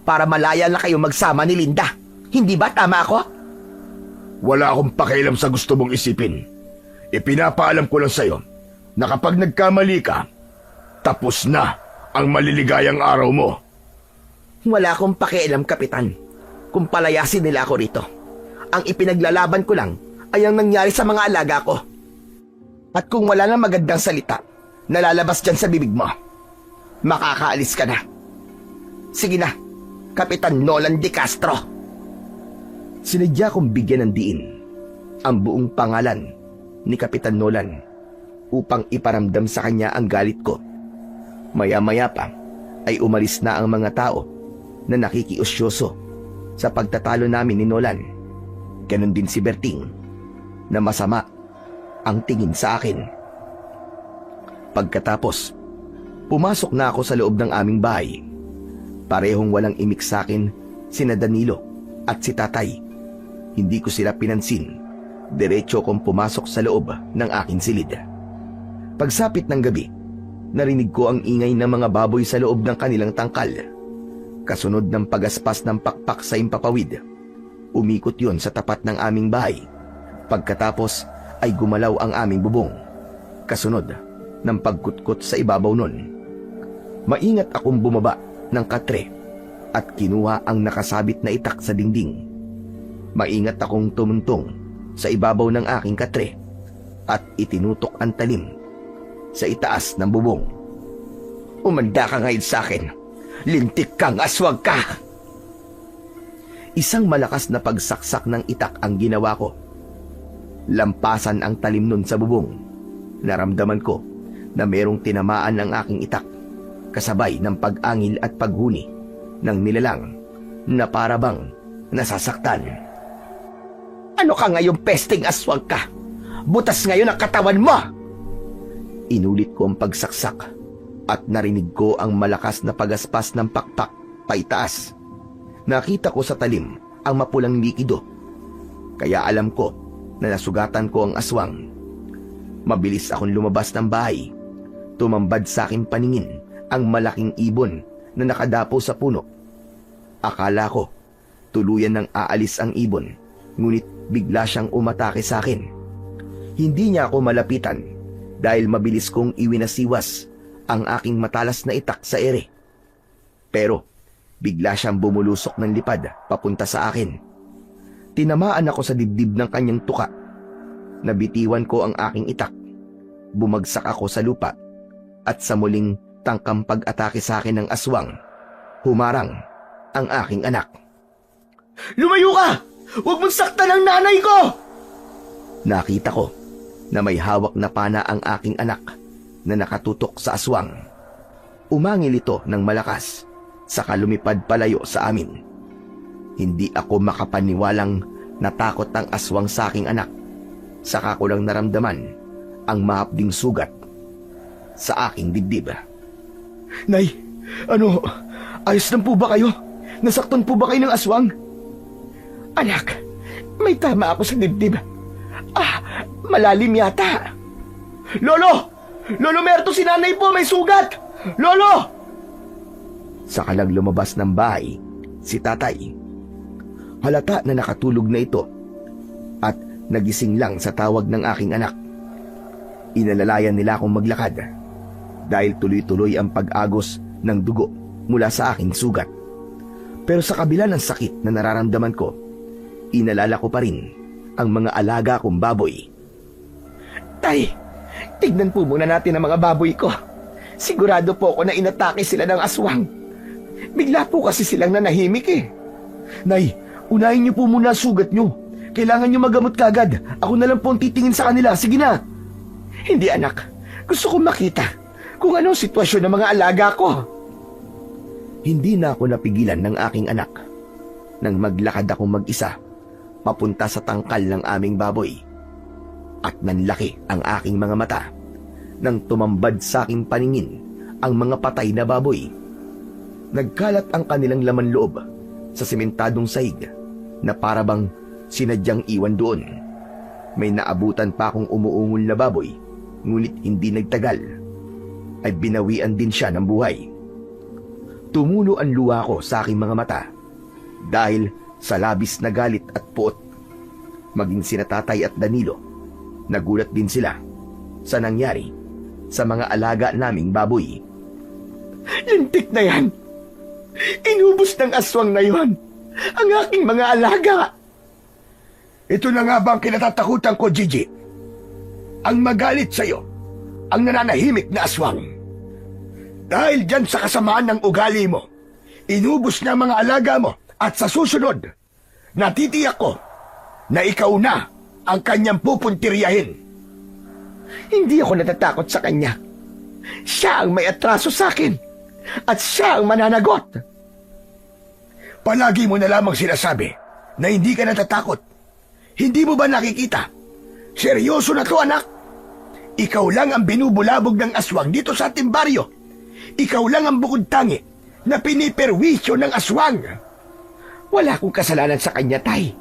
Para malaya na kayo magsama ni Linda. Hindi ba tama ako? Wala akong pakialam sa gusto mong isipin. Ipinapaalam ko lang sa'yo na kapag nagkamali ka, tapos na ang maliligayang araw mo. Wala akong pakialam, Kapitan, kung palayasin nila ako rito. Ang ipinaglalaban ko lang ay ang nangyari sa mga alaga ko. At kung wala na magandang salita na lalabas dyan sa bibig mo, makakaalis ka na. Sige na, Kapitan Nolan de Castro. Sinadya kong bigyan ng diin ang buong pangalan ni Kapitan Nolan upang iparamdam sa kanya ang galit ko. Maya-maya pa ay umalis na ang mga tao na nakikiusyoso sa pagtatalo namin ni Nolan. Ganon din si Berting na masama ang tingin sa akin. Pagkatapos, pumasok na ako sa loob ng aming bahay. Parehong walang imik sa akin sina Danilo at si Tatay. Hindi ko sila pinansin. Diretso kong pumasok sa loob ng aking silid. Pagsapit ng gabi, narinig ko ang ingay ng mga baboy sa loob ng kanilang tangkal. Kasunod ng pagaspas ng pakpak sa impapawid. Umikot yon sa tapat ng aming bahay. Pagkatapos ay gumalaw ang aming bubong. Kasunod ng pagkutkot sa ibabaw nun. Maingat akong bumaba ng katre at kinuha ang nakasabit na itak sa dingding. Maingat akong tumuntong sa ibabaw ng aking katre at itinutok ang talim sa itaas ng bubong. Umanda ka ngayon sa akin. Lintik kang aswang ka! Isang malakas na pagsaksak ng itak ang ginawa ko. Lampasan ang talim nun sa bubong. Naramdaman ko na merong tinamaan ng aking itak, kasabay ng pag-angil at paghuni ng nilalang na parabang nasasaktan. Ano ka ngayong pesting aswang ka? Butas ngayon ang katawan mo! Inulit ko ang pagsaksak at narinig ko ang malakas na pagaspas ng pakpak paitaas. Nakita ko sa talim ang mapulang likido, kaya alam ko na nasugatan ko ang aswang. Mabilis akong lumabas ng bahay. Tumambad sa aking paningin ang malaking ibon na nakadapo sa puno. Akala ko tuluyan nang aalis ang ibon, ngunit bigla siyang umatake sa akin. Hindi niya ako malapitan dahil mabilis kong iwinasiwas ang aking matalas na itak sa ere. Pero bigla siyang bumulusok ng lipad papunta sa akin. Tinamaan ako sa dibdib ng kanyang tuka. Nabitiwan ko ang aking itak. Bumagsak ako sa lupa at sa muling tangkang pag-atake sa akin ng aswang, humarang ang aking anak. Lumayo ka! Huwag mong saktan ang nanay ko! Nakita ko na may hawak na pana ang aking anak na nakatutok sa aswang. Umangil ito ng malakas, saka lumipad palayo sa amin. Hindi ako makapaniwalang natakot ang aswang sa aking anak. Saka ko lang naramdaman ang mahapding sugat sa aking dibdib. Nay, ayos lang po ba kayo? Nasaktan po ba kayo ng aswang? Anak, may tama ako sa dibdib. Malalim yata. Lolo! Lolo Merto, si nanay po, may sugat! Lolo! Saka lang lumabas ng bahay si Tatay. Halata na nakatulog na ito at nagising lang sa tawag ng aking anak. Inalalayan nila akong maglakad dahil tuloy-tuloy ang pag-agos ng dugo mula sa aking sugat. Pero sa kabila ng sakit na nararamdaman ko, inalala ko pa rin ang mga alaga kong baboy. Tay, tignan po muna natin ang mga baboy ko. Sigurado po ako na inatake sila ng aswang. Bigla po kasi silang nanahimik eh. Nay, unahin niyo po muna ang sugat niyo. Kailangan niyo magamot kagad. Ako na lang po ang titingin sa kanila. Sige na. Hindi anak. Gusto kong makita kung anong sitwasyon ng mga alaga ko. Hindi na ako napigilan ng aking anak nang maglakad akong mag-isa papunta sa tangkal ng aming baboy. At nanlaki ang aking mga mata nang tumambad sa aking paningin ang mga patay na baboy. Nagkalat ang kanilang laman loob sa sementadong sahig na parabang sinadyang iwan doon. May naabutan pa akong umuungol na baboy, ngunit hindi nagtagal ay binawian din siya ng buhay. Tumulo ang luha ko sa aking mga mata dahil sa labis na galit at puot. Maging sina Tatay at Danilo, nagulat din sila sa nangyari sa mga alaga naming baboy. Lintik na yan! Inubos ng aswang na yon ang aking mga alaga! Ito na nga bang kinatatakutan ko, Gigi? Ang magalit sa'yo, ang nananahimik na aswang. Dahil dyan sa kasamaan ng ugali mo, inubos niya ang mga alaga mo at sa susunod, natitiyak ko na ikaw na ang kanyang pupuntiryahin. Hindi ako natatakot sa kanya. Siya ang may atraso sa akin at siya ang mananagot. Palagi mo na lamang sinasabi na hindi ka natatakot. Hindi mo ba nakikita? Seryoso na to, anak. Ikaw lang ang binubulabog ng aswang dito sa ating baryo. Ikaw lang ang bukod tangi na piniperwisyo ng aswang. Wala akong kasalanan sa kanya, Tay.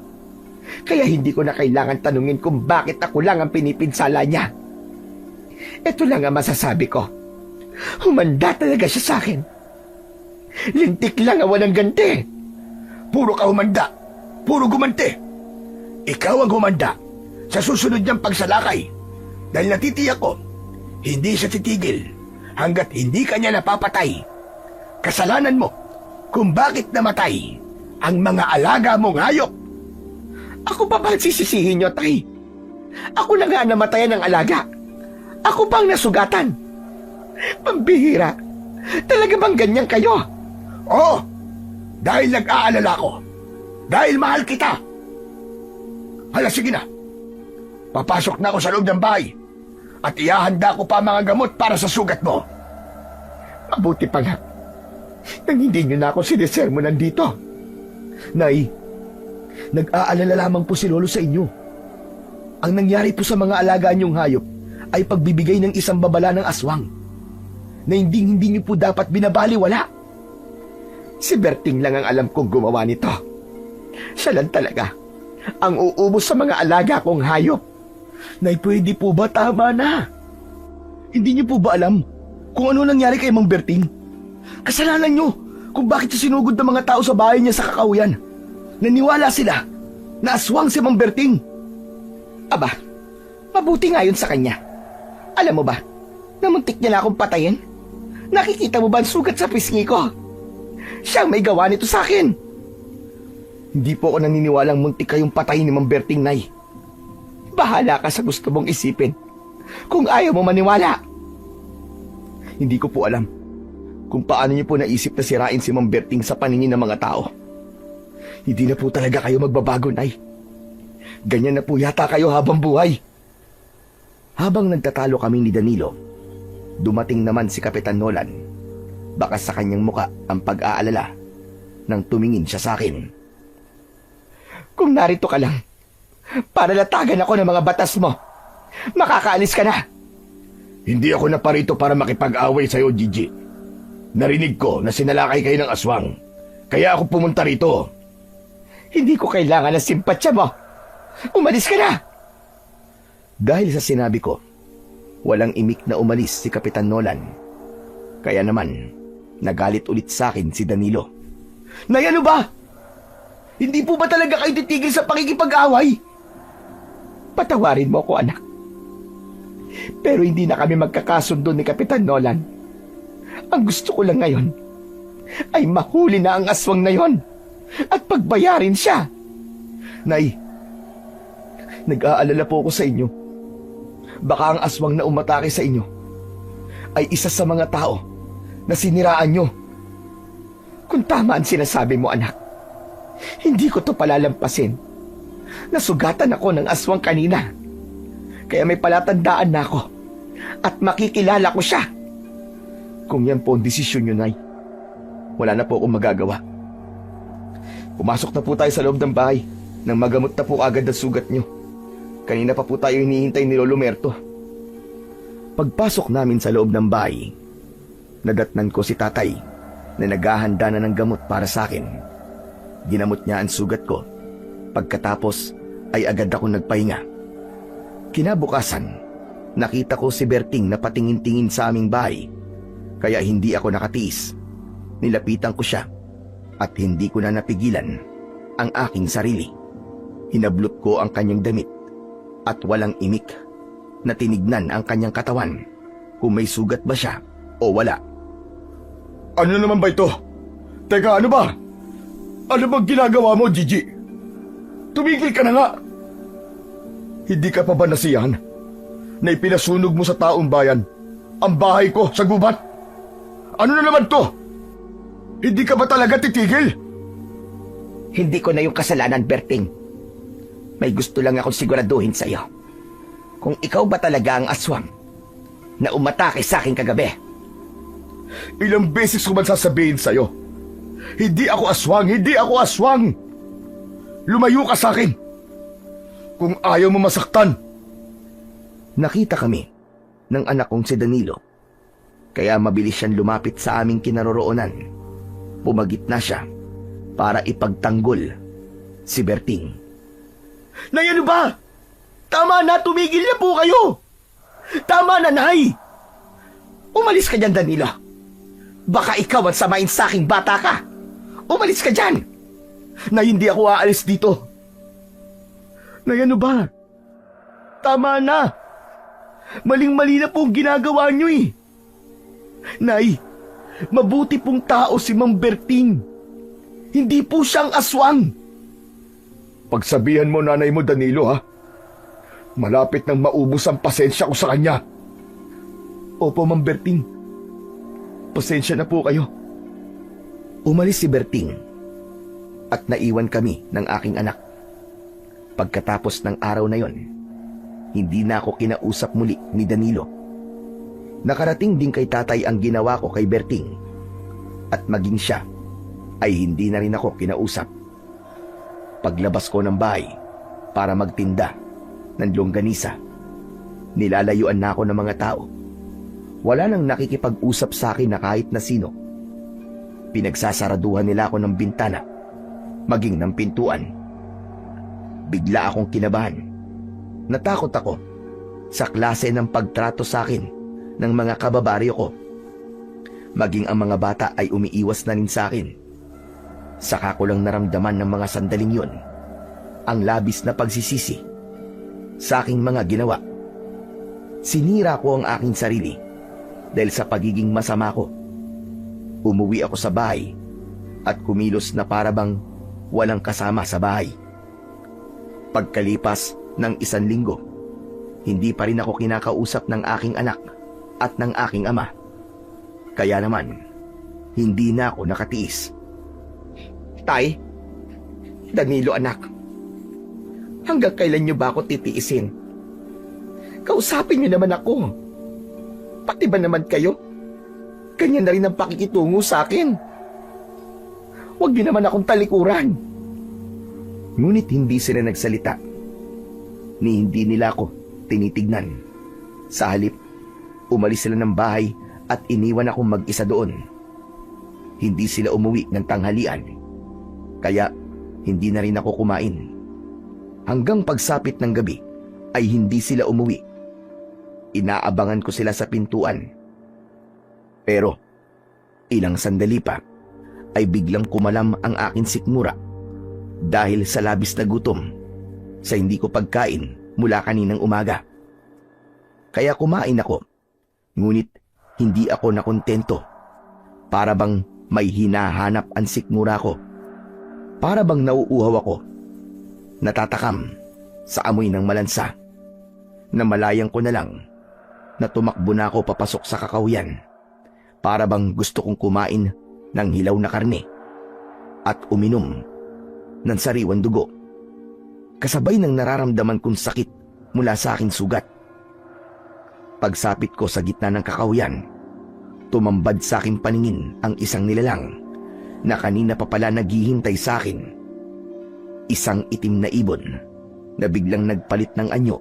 Kaya hindi ko na kailangan tanungin kung bakit ako lang ang pinipinsala niya. Ito lang ang masasabi ko. Humanda talaga siya sa akin. Lintik lang ang walang ganti. Puro ka humanda. Puro gumanti. Ikaw ang humanda sa susunod niyang pagsalakay. Dahil natitiyak ko, hindi siya titigil hanggat hindi ka niya napapatay. Kasalanan mo kung bakit namatay ang mga alaga mong hayop. Ako pa ba sisisihin niyo, Tay? Ako na nga namatayan ng alaga. Ako bang nasugatan? Pambihira. Talaga bang ganyan kayo? Oo, dahil nag-aalala ko. Dahil mahal kita. Hala, sige na. Papasok na ako sa loob ng bahay at ihahanda ko pa mga gamot para sa sugat mo. Mabuti pa nga nang hindi niyo na ako sinisermonan dito. Nay, nag-aalala lamang po si Lolo sa inyo. Ang nangyari po sa mga alaga niyong hayop ay pagbibigay ng isang babala ng aswang na hindi niyo po dapat binabaliwala. Si Berting lang ang alam kong gumawa nito. Siya lang talaga ang uubos sa mga alaga kong hayop. Nay, pwede po ba tama na? Hindi niyo po ba alam kung ano nangyari kay Mang Berting? Kasalanan niyo kung bakit siya sinugod ng mga tao sa bahay niya sa Kakahuyan. Naniwala sila na aswang si Mang Berting. Aba, mabuti nga yun sa kanya. Alam mo ba, namuntik niya na akong patayin. Nakikita mo ba ang sugat sa pisngi ko? Siyang may gawa nito sa akin. Hindi po ako naniniwalang muntik kayong patayin ni Mang Berting, Nay. Bahala ka sa gusto mong isipin. Kung ayaw mo maniwala. Hindi ko po alam kung paano niyo po naisip na sirain si Mang Berting sa paningin ng mga tao. Hindi na po talaga kayo magbabago, Nay. Ganyan na po yata kayo habang buhay. Habang nagtatalo kami ni Danilo, dumating naman si Kapitan Nolan. Baka sa kanyang muka ang pag-aalala nang tumingin siya sa akin. Kung narito ka lang, para latagan ako ng mga batas mo, makakaalis ka na. Hindi ako naparito para makipag-away sa'yo, Gigi. Narinig ko na sinalakay kayo ng aswang. Kaya ako pumunta rito. Hindi ko kailangan ng simpatsya mo. Umalis ka na! Dahil sa sinabi ko, walang imik na umalis si Kapitan Nolan. Kaya naman, nagalit ulit sa akin si Danilo. Nay, ano ba? Hindi po ba talaga kayo titigil sa pakikipag-away? Patawarin mo ako, anak. Pero hindi na kami magkakasundo ni Kapitan Nolan. Ang gusto ko lang ngayon ay mahuli na ang aswang na yon at pagbayarin siya. Nay, nag-aalala po ako sa inyo. Baka ang aswang na umatake sa inyo ay isa sa mga tao na siniraan nyo. Kung tama ang sinasabi mo, anak, hindi ko to palalampasin. Nasugatan ako ng aswang kanina. Kaya may palatandaan na ako at makikilala ko siya. Kung yan po ang desisyon nyo, Nay, wala na po akong magagawa. Pumasok na po tayo sa loob ng bahay nang magamot na po agad ang sugat nyo. Kanina pa po tayo hinihintay ni Lolo Merto. Pagpasok namin sa loob ng bahay, nadatnan ko si Tatay na naghahanda na ng gamot para sa akin. Ginamot niya ang sugat ko. Pagkatapos ay agad ako nagpahinga. Kinabukasan, nakita ko si Berting na patingin-tingin sa aming bahay. Kaya hindi ako nakatiis. Nilapitan ko siya at hindi ko na napigilan ang aking sarili. Hinablot ko ang kanyang damit at walang imik na tinignan ang kanyang katawan. kung may sugat ba siya o wala. Ano naman ba ito? Teka, ano ba? Ano bang ginagawa mo, Gigi? Tumigil ka na nga! Hindi ka pa ba nasiyahan na ipinasunog mo sa taong bayan ang bahay ko sa gubat? Ano na naman to? Hindi ka ba talaga titigil? Hindi ko na yung kasalanan, Berting. May gusto lang akong siguraduhin sa iyo. Kung ikaw ba talaga ang aswang na umatake sa akin kagabi? Ilang beses ko man sasabihin sa'yo, hindi ako aswang, hindi ako aswang! Lumayo ka sa akin! Kung ayaw mo masaktan! Nakita kami ng anak kong si Danilo. Kaya mabilis siyang lumapit sa aming kinaroroonan. Pumagit na siya para ipagtanggol si Berting. Nay, ano ba? Tama na, tumigil na po kayo! Tama na, Nay! Umalis ka dyan, Danilo. Baka ikaw ang samain sa aking bata ka. Umalis ka dyan! Nay, hindi ako aalis dito. Nay, ano ba? Tama na! Maling-mali na po ang ginagawa niyo eh. Nay, mabuti pong tao si Mang Berting. Hindi po siyang aswang. Pagsabihan mo nanay mo, Danilo, ha? Malapit nang maubos ang pasensya ko sa kanya. Opo, Mang Berting. Pasensya na po kayo. Umalis si Berting at naiwan kami ng aking anak. Pagkatapos ng araw na yon, hindi na ako kinausap muli ni Danilo. Nakarating din kay tatay ang ginawa ko kay Berting at maging siya ay hindi na rin ako kinausap. Paglabas ko ng bahay para magtinda ng longganisa, nilalayuan na ako ng mga tao. Wala nang nakikipag-usap sa akin na kahit na sino. Pinagsasaraduhan nila ako ng bintana, maging ng pintuan. Bigla akong kinabahan. Natakot ako sa klase ng pagtrato sa akin ng mga kababaryo ko. Maging ang mga bata ay umiiwas na rin sa akin. Saka ko lang naramdaman ng mga sandaling yon ang labis na pagsisisi sa aking mga ginawa. Sinira ko ang aking sarili dahil sa pagiging masama ko. Umuwi ako sa bahay at kumilos na para bang walang kasama sa bahay. Pagkalipas ng 1 linggo, hindi pa rin ako kinakausap ng aking anak at ng aking ama. Kaya naman, hindi na ako nakatiis. Tay, Danilo anak, hanggang kailan niyo ba ako titiisin? Kausapin niyo naman ako. Pati ba naman kayo? Ganyan na rin ang pakikitungo sa akin. Huwag niyo naman akong talikuran. Ngunit hindi sila nagsalita, ni hindi nila ako tinitignan. Sa halip, umalis sila ng bahay at iniwan akong mag-isa doon. Hindi sila umuwi ng tanghalian, kaya hindi na rin ako kumain. Hanggang pagsapit ng gabi ay hindi sila umuwi. Inaabangan ko sila sa pintuan. Pero ilang sandali pa ay biglang kumalam ang aking sikmura dahil sa labis na gutom sa hindi ko pagkain mula kaninang umaga. Kaya kumain ako, ngunit hindi ako nakontento. Para bang may hinahanap ang sikmura ko. Para bang nauuhaw ako. Natatakam sa amoy ng malansa. Namalayan ko na lang na tumakbo na ako papasok sa kakahuyan. Para bang gusto kong kumain ng hilaw na karne at uminom ng sariwang dugo. Kasabay ng nararamdaman kong sakit mula sa aking sugat. Pagsapit ko sa gitna ng kakahuyan, tumambad sa aking paningin ang isang nilalang na kanina pa pala naghihintay sa akin. Isang itim na ibon na biglang nagpalit ng anyo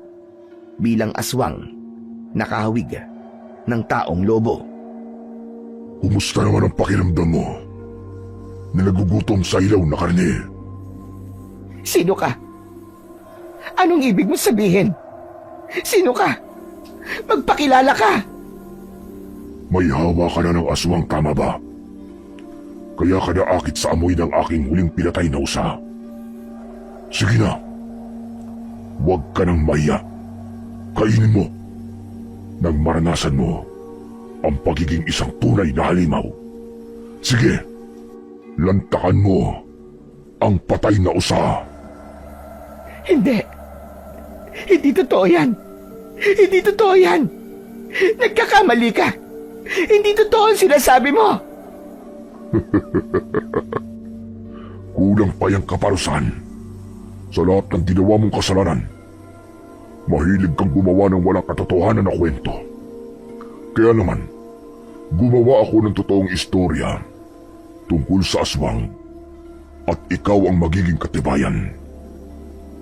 bilang aswang nakahawig ng taong lobo. Kumusta naman ang pakiramdam mo na nagugutom sa ilaw na karne? Sino ka? Anong ibig mo sabihin? Sino ka? Magpakilala ka! May hawa ka na ng aswang, tama ba? Kaya ka naakit sa amoy ng aking huling pinatay na usa. Sige na. Huwag ka nang mahiya. Kainin mo. Nang maranasan mo ang pagiging isang tunay na halimaw. Sige, lantakan mo ang patay na usa. Hindi. Hindi totoo yan. Hindi totoo yan. Nagkakamali ka. Hindi totoo ang sinasabi mo. Kulang pa yung kaparusahan sa lahat ng ginawa mong kasalanan. Mahilig kang gumawa ng walang katotohanan na kwento. Kaya naman, gumawa ako ng totoong istorya tungkol sa aswang at ikaw ang magiging katibayan.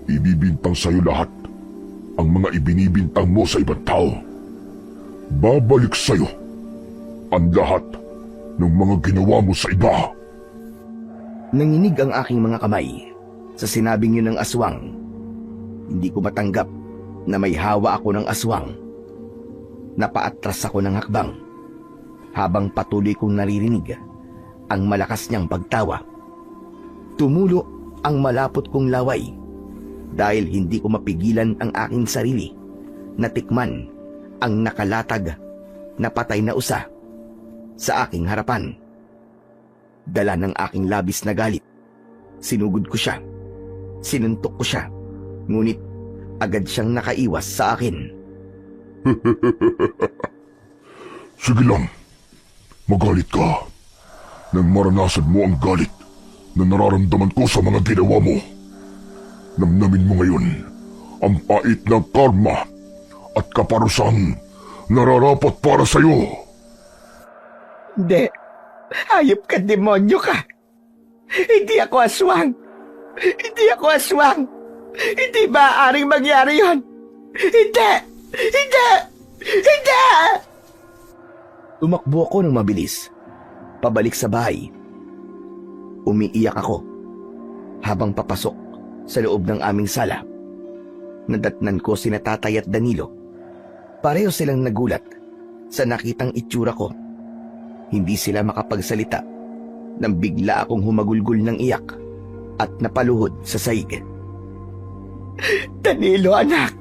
Ibibintang sa'yo lahat ang mga ibinibintang mo sa ibang tao. Babalik sa'yo ang lahat ng mga ginawa mo sa iba. Nanginig ang aking mga kamay sa sinabing yun ng aswang. Hindi ko matanggap na may hawa ako ng aswang. Napaatras ako ng hakbang habang patuloy kong naririnig ang malakas niyang pagtawa. Tumulo ang malapot kong laway dahil hindi ko mapigilan ang aking sarili na tikman ang nakalatag na patay na usa sa aking harapan. Dala ng aking labis na galit, sinugod ko siya, sinuntok ko siya, ngunit agad siyang nakaiwas sa akin. Sige lang, magalit ka. Nang maranasan mo ang galit na nararamdaman ko sa mga ginawa mo, namnamin mo ngayon ang pait ng karma at kaparusang nararapat para sa'yo. Hindi. Hayop ka, demonyo ka. Hindi ako aswang. Hindi ako aswang. Hindi maaaring mangyari yon. Hindi! Hindi! Hindi! Tumakbo ako ng mabilis, pabalik sa bahay. Umiiyak ako habang papasok sa loob ng aming sala. Nadatnan ko sina Tatay at Danilo. Pareho silang nagulat sa nakitang itsura ko. Hindi sila makapagsalita nang bigla akong humagulgol ng iyak at napaluhod sa saig. Danilo, anak.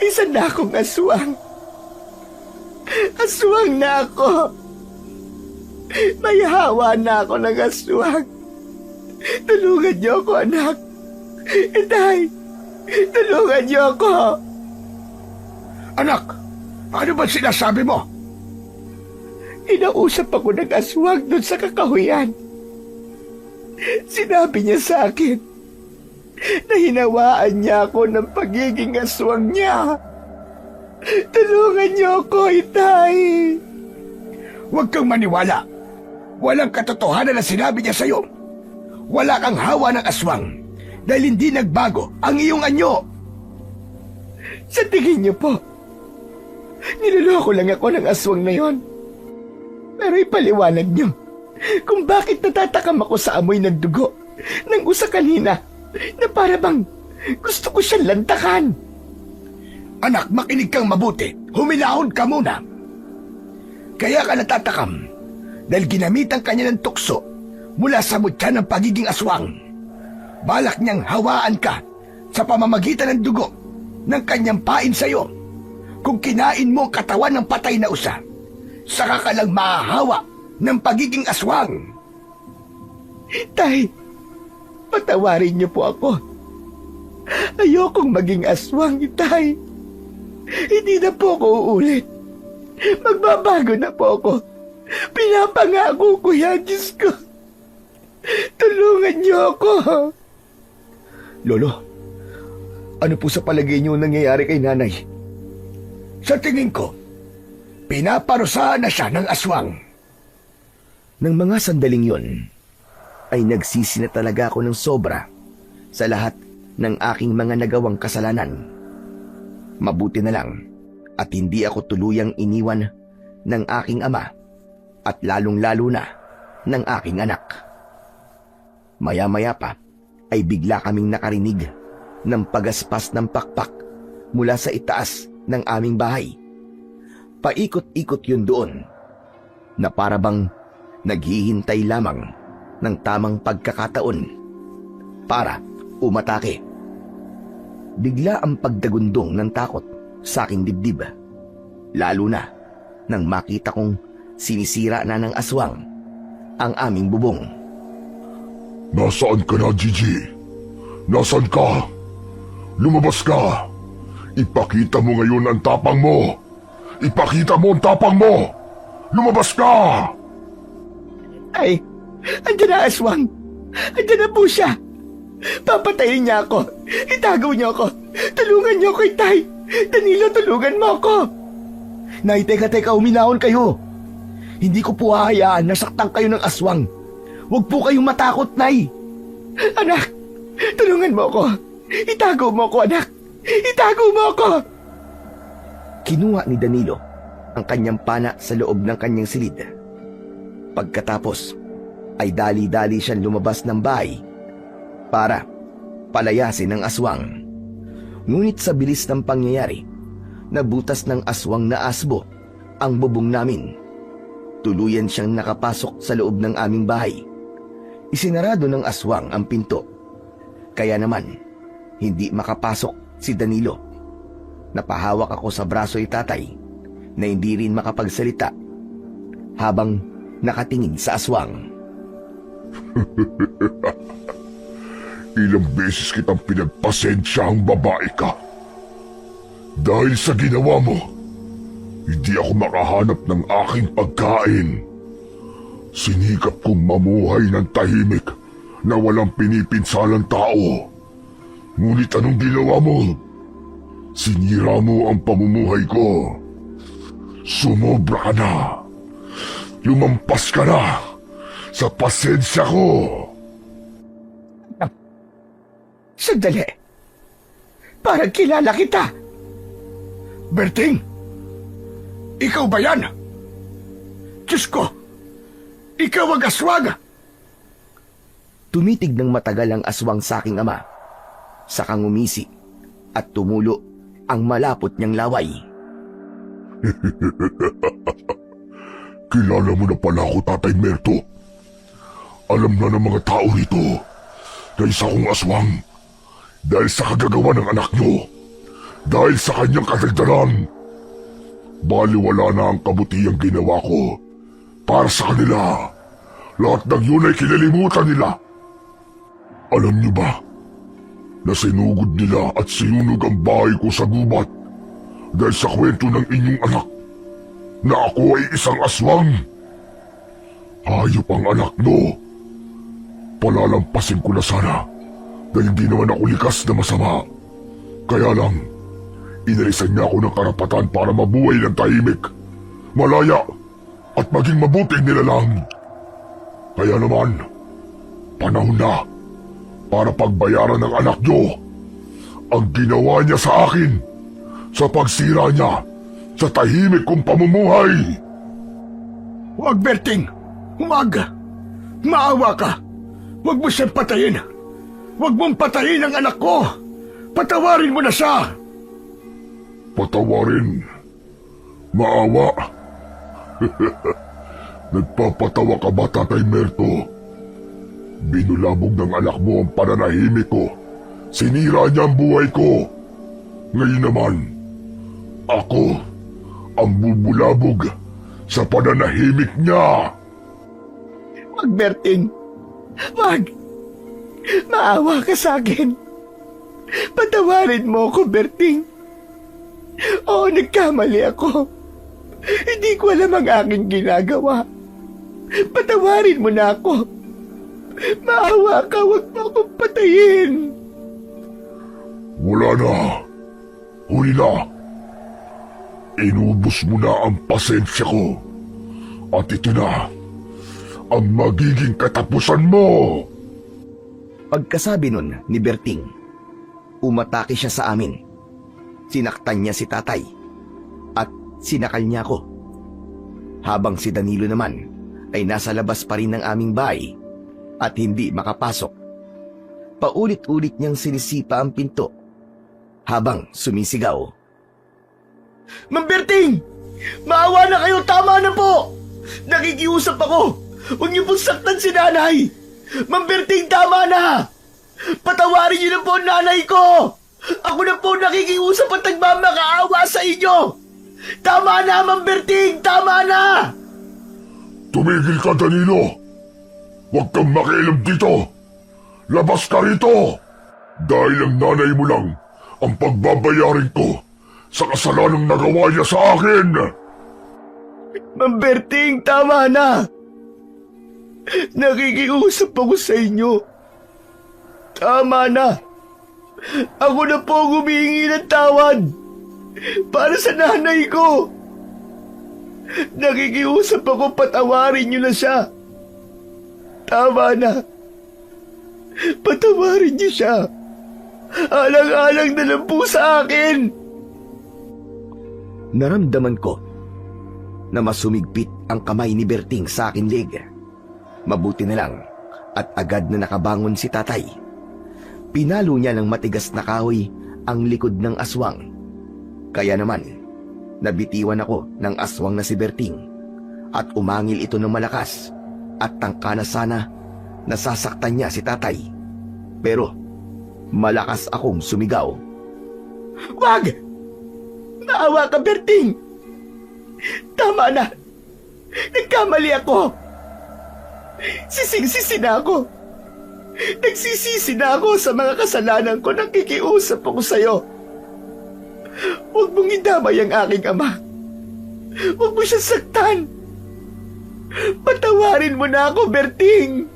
Isa na akong aswang. Aswang na ako. May hawa na ako ng aswang. Tulungan niyo ako, anak. Itay, tulungan niyo ako. Anak, ano ba sinasabi mo? Inausap ako ng aswang doon sa kakahuyan. Sinabi niya sa akin na hinawaan niya ako ng pagiging aswang niya. Tulungan niyo ako, Itay. Huwag kang maniwala. Walang katotohanan na sinabi niya sa'yo. Wala kang hawa ng aswang dahil hindi nagbago ang iyong anyo. Sa tingin niyo po, niloloko lang ako ng aswang na yon. Pero ipaliwanag niyo kung bakit natatakam ako sa amoy ng dugo ng usa kanina na para bang gusto ko siyang lantakan. Anak, makinig kang mabuti. Humilahon ka muna. Kaya ka natatakam dahil ginamitan kanya ng tukso mula sa mutya ng pagiging aswang. Balak niyang hawaan ka sa pamamagitan ng dugo ng kanyang pain sa'yo. Kung kinain mo ang katawan ng patay na usa, saka ka lang mahahawa ng pagiging aswang. Tay, patawarin niyo po ako. Ayokong maging aswang, Itay. Hindi na po ako uulit. Magbabago na po ako. Pinapangako ko yan, Diyos ko. Tulungan niyo ako. Lolo, ano po sa palagay niyo nangyayari kay nanay? Sa tingin ko, pinaparusahan na siya ng aswang. Nang mga sandaling yon, ay nagsisi na talaga ako ng sobra sa lahat ng aking mga nagawang kasalanan. Mabuti na lang at hindi ako tuluyang iniwan ng aking ama at lalong-lalo na ng aking anak. Maya-maya pa ay bigla kaming nakarinig ng pagaspas ng pakpak mula sa itaas ng aming bahay. Paikot-ikot yun doon na parabang naghihintay lamang ng tamang pagkakataon para umatake. Bigla ang pagdagundong ng takot sa aking dibdib, lalo na nang makita kong sinisira na ng aswang ang aming bubong. Nasaan ka na, Gigi? Nasaan ka? Lumabas ka! Ipakita mo ngayon ang tapang mo! Ipakita mo ang tapang mo! Lumabas ka! Ay, andyan na aswang. Andyan na po siya. Papatayin niya ako. Itago niyo ako. Tulungan niyo ako, Itay. Danilo, tulungan mo ako. Nay, teka, uminahon kayo. Hindi ko po hahayaan na saktan kayo ng aswang. Huwag po kayong matakot, Nay. Anak, tulungan mo ako. Itago mo ako, anak. Itago mo ako. Kinuha ni Danilo ang kanyang pana sa loob ng kanyang silid. Pagkatapos ay dali-dali siyang lumabas ng bahay para palayasin ang aswang. Ngunit sa bilis ng pangyayari, nabutas ng aswang na asbo ang bubong namin. Tuluyan siyang nakapasok sa loob ng aming bahay. Isinarado ng aswang ang pinto. Kaya naman, hindi makapasok si Danilo. Napahawak ako sa braso ni tatay na hindi rin makapagsalita habang nakatingin sa aswang. Ilang beses kitang pinagpasensya ang babae ka. Dahil sa ginawa mo, hindi ako makahanap ng aking pagkain. Sinikap kong mamuhay ng tahimik na walang pinipinsalang tao. Ngunit anong ginawa mo? Sinira mo ang pamumuhay ko. Sumobra ka na. Lumampas ka na sa pasensya ko. Sandali. Parang kilala kita. Berting! Ikaw ba yan? Diyos ko! Ikaw ang aswang! Tumitig ng matagal ang aswang sa aking ama. Sakang umisi at tumulo ang malapot niyang laway. Kilala mo na pala ako, Tatay Merto. Alam na ng mga tao rito na isa kong aswang dahil sa kagagawa ng anak nyo, dahil sa kanyang kadaldalan. Baliwala na ang kabutihang ginawa ko para sa kanila. Lahat ng yun ay kinalimutan nila. Alam niyo ba na sinugod nila at sinunog ang bahay ko sa gubat dahil sa kwento ng inyong anak na ako ay isang aswang? Hayop ang anak mo. Palalampasin ko na sana dahil hindi naman ako likas na masama. Kaya lang, inalisan niya ako ng karapatan para mabuhay ng tahimik, malaya at maging mabuting nilalang. Kaya naman, panahon na para pagbayaran ng anak niyo ang ginawa niya sa akin sa pagsira niya sa tahimik kong pamumuhay. Huwag, Berting! Huwag! Maawa ka! Huwag mo siyang patayin! Huwag mong patayin ang anak ko! Patawarin mo na siya! Patawarin? Maawa? Nagpapatawa ka ba, Tatay Merto? Binulabog ng anak mo ang pananahimik ko. Sinira niya ang buhay ko. Ngayon naman, ako ang bubulabog sa pananahimik niya. Wag, Berting. Wag. Maawa ka sa akin. Patawarin mo ako, Berting. Oo, nagkamali ako. Hindi ko alam ang aking ginagawa. Patawarin mo na ako. Maawa ka, wag mo akong patayin. Wala na. Huli na. Inubos mo na ang pasensya ko. At ito na ang magiging katapusan mo. Pagkasabi nun ni Berting, umatake siya sa amin. Sinaktan niya si tatay at sinakal niya ako. Habang si Danilo naman ay nasa labas pa rin ng aming bahay at hindi makapasok. Paulit-ulit niyang sinisipa ang pinto habang sumisigaw. Ma'am Berting! Maawa na kayo, tama na po! Nakikiusap ako! Huwag niyo pong saktan si nanay! Ma'am Berting, tama na! Patawarin niyo na po ang nanay ko! Ako na po nakikiusap at nagmamakaawa sa inyo! Tama na, Ma'am Berting! Tama na! Tumigil ka, Danilo! Huwag kang makialam dito! Labas ka rito! Dahil ang nanay mo lang ang pagbabayarin ko sa kasalanang nagawa niya sa akin! Ma'am Berting, tama na! Nakikiusap ako sa inyo. Tama na! Ako na po ang humihingi ng tawad para sa nanay ko. Nakikiusap ako, patawarin niyo na siya. Tama na. Patawarin niyo siya. Alang-alang na lang po sa akin. Naramdaman ko na masumigpit ang kamay ni Berting sa akin leg. Mabuti na lang at agad na nakabangon si tatay. Pinalo niya ng matigas na kahoy ang likod ng aswang. Kaya naman, nabitiwan ako ng aswang na si Berting at umangil ito ng malakas at tangka na sana nasasaktan niya si tatay. Pero malakas akong sumigaw. Wag! Naawa ka, Berting! Tama na! Nagkamali ako! Sising-sisi na ako! Nagsisisi na ako sa mga kasalanan ko. Nakikiusap ako sa'yo. Huwag mong idamay ang aking ama. Huwag mo siya saktan. Patawarin mo na ako, Berting.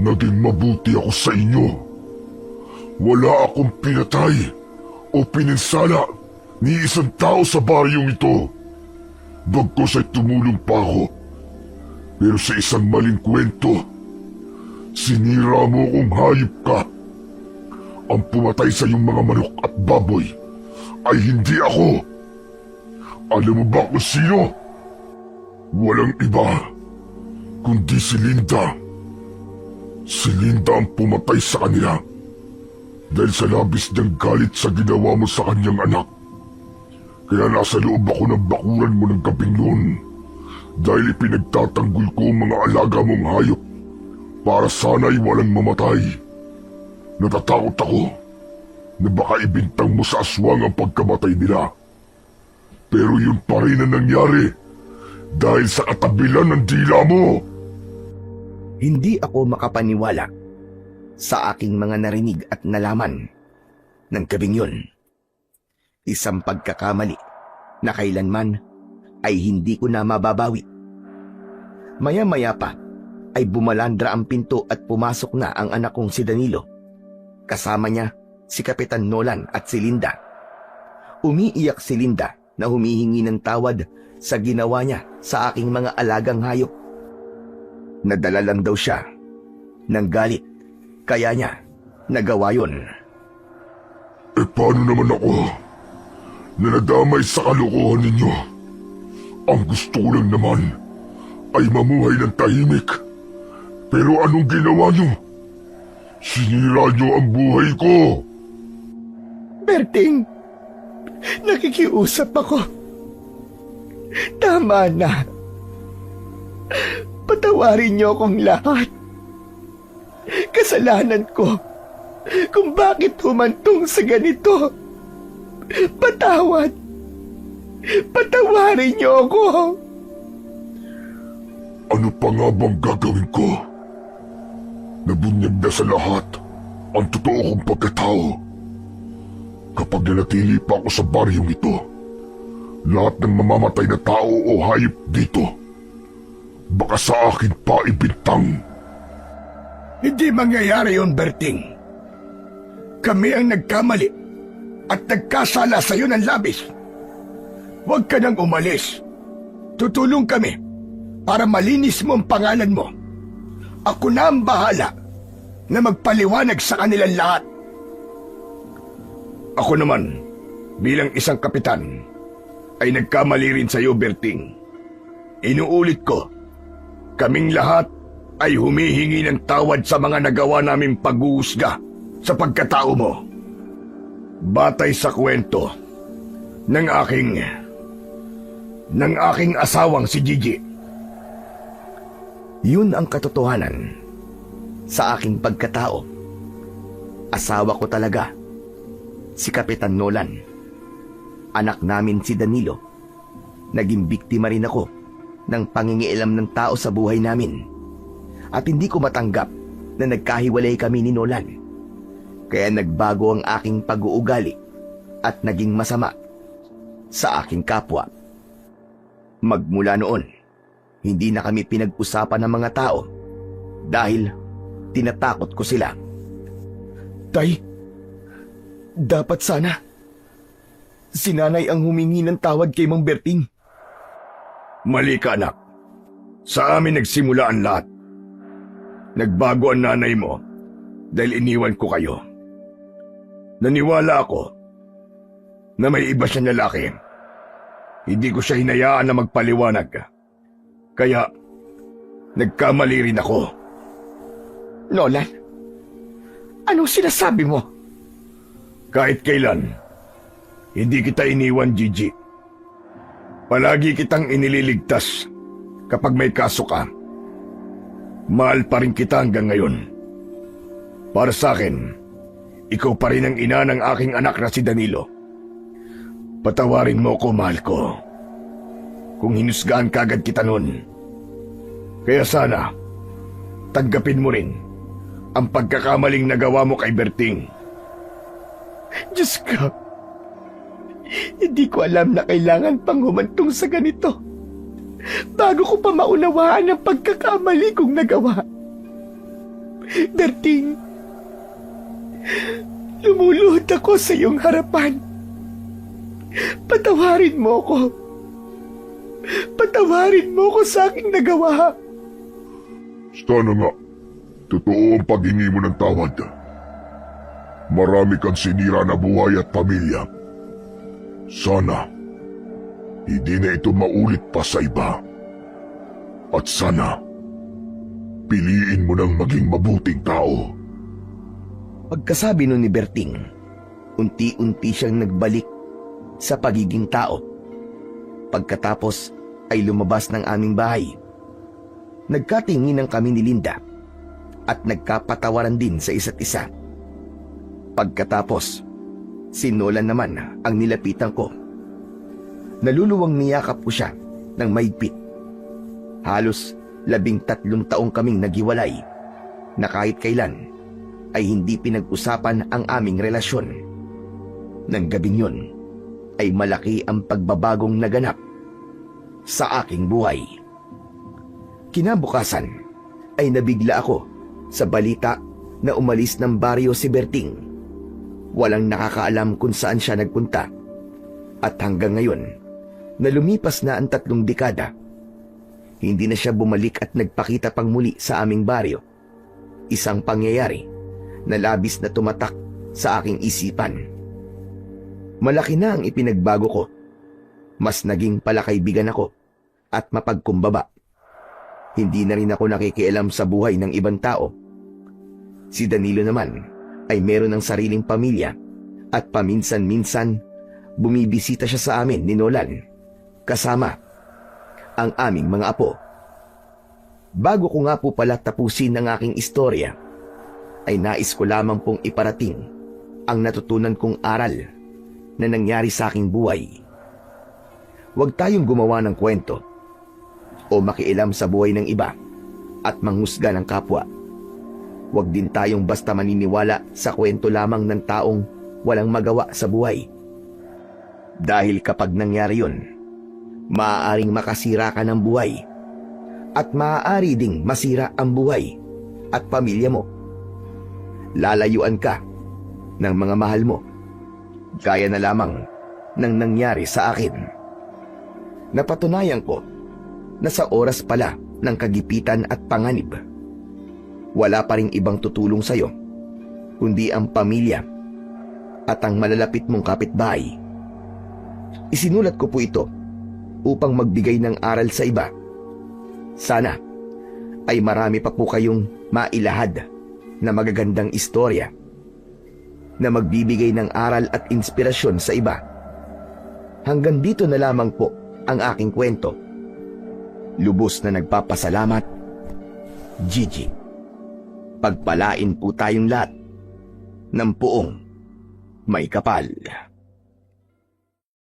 Naging mabuti ako sa inyo. Wala akong pinatay o pininsala ni isang tao sa baryong ito. Bagkos ay tumulong pa ako. Pero sa isang maling kwento, sinira mo kung hayop ka. Ang pumatay sa iyong mga manok at baboy ay hindi ako. Alam mo ba kung sino? Walang iba kundi si Linda. Si Linda ang pumatay sa kanila dahil sa labis niyang galit sa ginawa mo sa kanyang anak. Kaya nasa loob ako ng bakuran mo ng gabing noon dahil ipinagtatanggol ko ang mga alaga mong hayop para sana'y walang mamatay. Natatakot ako na baka ibintang mo sa aswang ang pagkamatay nila. Pero yun pa rin ang nangyari dahil sa katabilan ng dila mo. Hindi ako makapaniwala sa aking mga narinig at nalaman ng gabing yun. Isang pagkakamali na kailanman ay hindi ko na mababawi. Maya-maya pa ay bumalandra ang pinto at pumasok na ang anak kong si Danilo. Kasama niya si Kapitan Nolan at si Linda. Umiiyak si Linda na humihingi ng tawad sa ginawa niya sa aking mga alagang hayop. Nadala lang daw siya ng galit, kaya niya nagawa yun. Eh paano naman ako na nadamay sa kalokohan ninyo? Ang gusto ko lang naman ay mamuhay ng tahimik. Pero anong ginawa niyo? Sinira niyo ang buhay ko. Berting, nakikiusap ako. Tama na. Patawarin niyo akong lahat. Kasalanan ko kung bakit humantong sa ganito. Patawad. Patawarin niyo ako. Ano pa nga bang gagawin ko? Nabunyag na sa lahat ang totoo kong pagkatao. Kapag nanatili pa ako sa baryong ito, lahat ng mamamatay na tao o hayop dito, baka sa akin pa ibintang. Hindi mangyayari yun, Berting. Kami ang nagkamali at nagkasala sa iyo ng labis. Huwag ka nang umalis. Tutulong kami para malinis mo ang pangalan mo. Ako na ang bahala na magpaliwanag sa kanilang lahat. Ako naman, bilang isang kapitan, ay nagkamali rin sa iyo, Berting. Inuulit ko, kaming lahat ay humihingi ng tawad sa mga nagawa naming paghuhusga sa pagkatao mo. Batay sa kwento ng aking asawang si Gigi. Yun ang katotohanan sa aking pagkatao. Asawa ko talaga, si Kapitan Nolan. anak namin si Danilo, naging biktima rin ako ng pangingialam ng tao sa buhay namin. At hindi ko matanggap na nagkahiwalay kami ni Nolan. Kaya nagbago ang aking pag-uugali at naging masama sa aking kapwa. Magmula noon, hindi na kami pinag-usapan ng mga tao dahil tinatakot ko sila. Tay, dapat sana si nanay ang humingi ng tawad kay Mang Berting. Mali ka, anak. Sa amin nagsimula ang lahat. Nagbago ang nanay mo dahil iniwan ko kayo. Naniwala ako na may iba siyang lalaki. Hindi ko siya hinayaan na magpaliwanag. Kaya, nagkamali rin ako. Nolan, anong sinasabi mo? Kahit kailan, hindi kita iniwan, Gigi. Palagi kitang inililigtas kapag may kaso ka. Mahal pa rin kita hanggang ngayon. Para sa akin, ikaw pa rin ang ina ng aking anak na si Danilo. Patawarin mo ko, mahal ko. Kung hinusgahan kagad kita noon. Kaya sana, tanggapin mo rin ang pagkakamaling nagawa mo kay Berting. Diyos ko, hindi ko alam na kailangan pang humantong sa ganito bago ko pa maunawaan ang pagkakamali kong nagawa. Berting, lumuluhod ako sa iyong harapan. Patawarin mo ko. Patawarin mo ko sa aking nagawa. Sana nga, totoo ang paghingi mo ng tawad. Marami kang sinira na buhay at pamilya. Sana, hindi na ito maulit pa sa iba. At sana, piliin mo ng maging mabuting tao. Pagkasabi nun ni Berting, unti-unti siyang nagbalik sa pagiging tao. Pagkatapos ay lumabas ng aming bahay. Nagkatinginan kami ni Linda at nagkapatawaran din sa isa't isa. Pagkatapos, si Nolan naman ang nilapitan ko. Naluluwang niyakap ko siya ng mahigpit. Halos 13 taong kaming naghiwalay na kahit kailan ay hindi pinag-usapan ang aming relasyon. Nang gabing yun ay malaki ang pagbabagong naganap sa aking buhay. Kinabukasan ay nabigla ako sa balita na umalis ng baryo si Berting. Walang nakakaalam kung saan siya nagpunta. At hanggang ngayon, na lumipas na ang 3 dekada, hindi na siya bumalik at nagpakita pang muli sa aming baryo. Isang pangyayari na labis na tumatak sa aking isipan. Malaki na ang ipinagbago ko. Mas naging palakaibigan ako at mapagkumbaba. Hindi na rin ako nakikialam sa buhay ng ibang tao. Si Danilo naman ay meron ng sariling pamilya at paminsan-minsan bumibisita siya sa amin ni Nolan kasama ang aming mga apo. Bago ko nga po pala tapusin ang aking istorya, ay nais ko lamang pong iparating ang natutunan kong aral na nangyari sa aking buhay. Huwag tayong gumawa ng kwento o makialam sa buhay ng iba at manghusga ng kapwa. Huwag din tayong basta maniniwala sa kwento lamang ng taong walang magawa sa buhay. Dahil kapag nangyari yun, maaaring makasira ka ng buhay at maaari ding masira ang buhay at pamilya mo. Lalayuan ka ng mga mahal mo, gaya na lamang ng nangyari sa akin. Napatunayan ko na sa oras pala ng kagipitan at panganib, wala pa ring ibang tutulong sa'yo, kundi ang pamilya at ang malalapit mong kapitbahay. Isinulat ko po ito upang magbigay ng aral sa iba. Sana ay marami pa po kayong mailahad na magagandang istorya na magbibigay ng aral at inspirasyon sa iba. Hanggang dito na lamang po ang aking kwento. Lubos na nagpapasalamat, Gigi. Pagpalain po tayong lahat ng puong may kapal.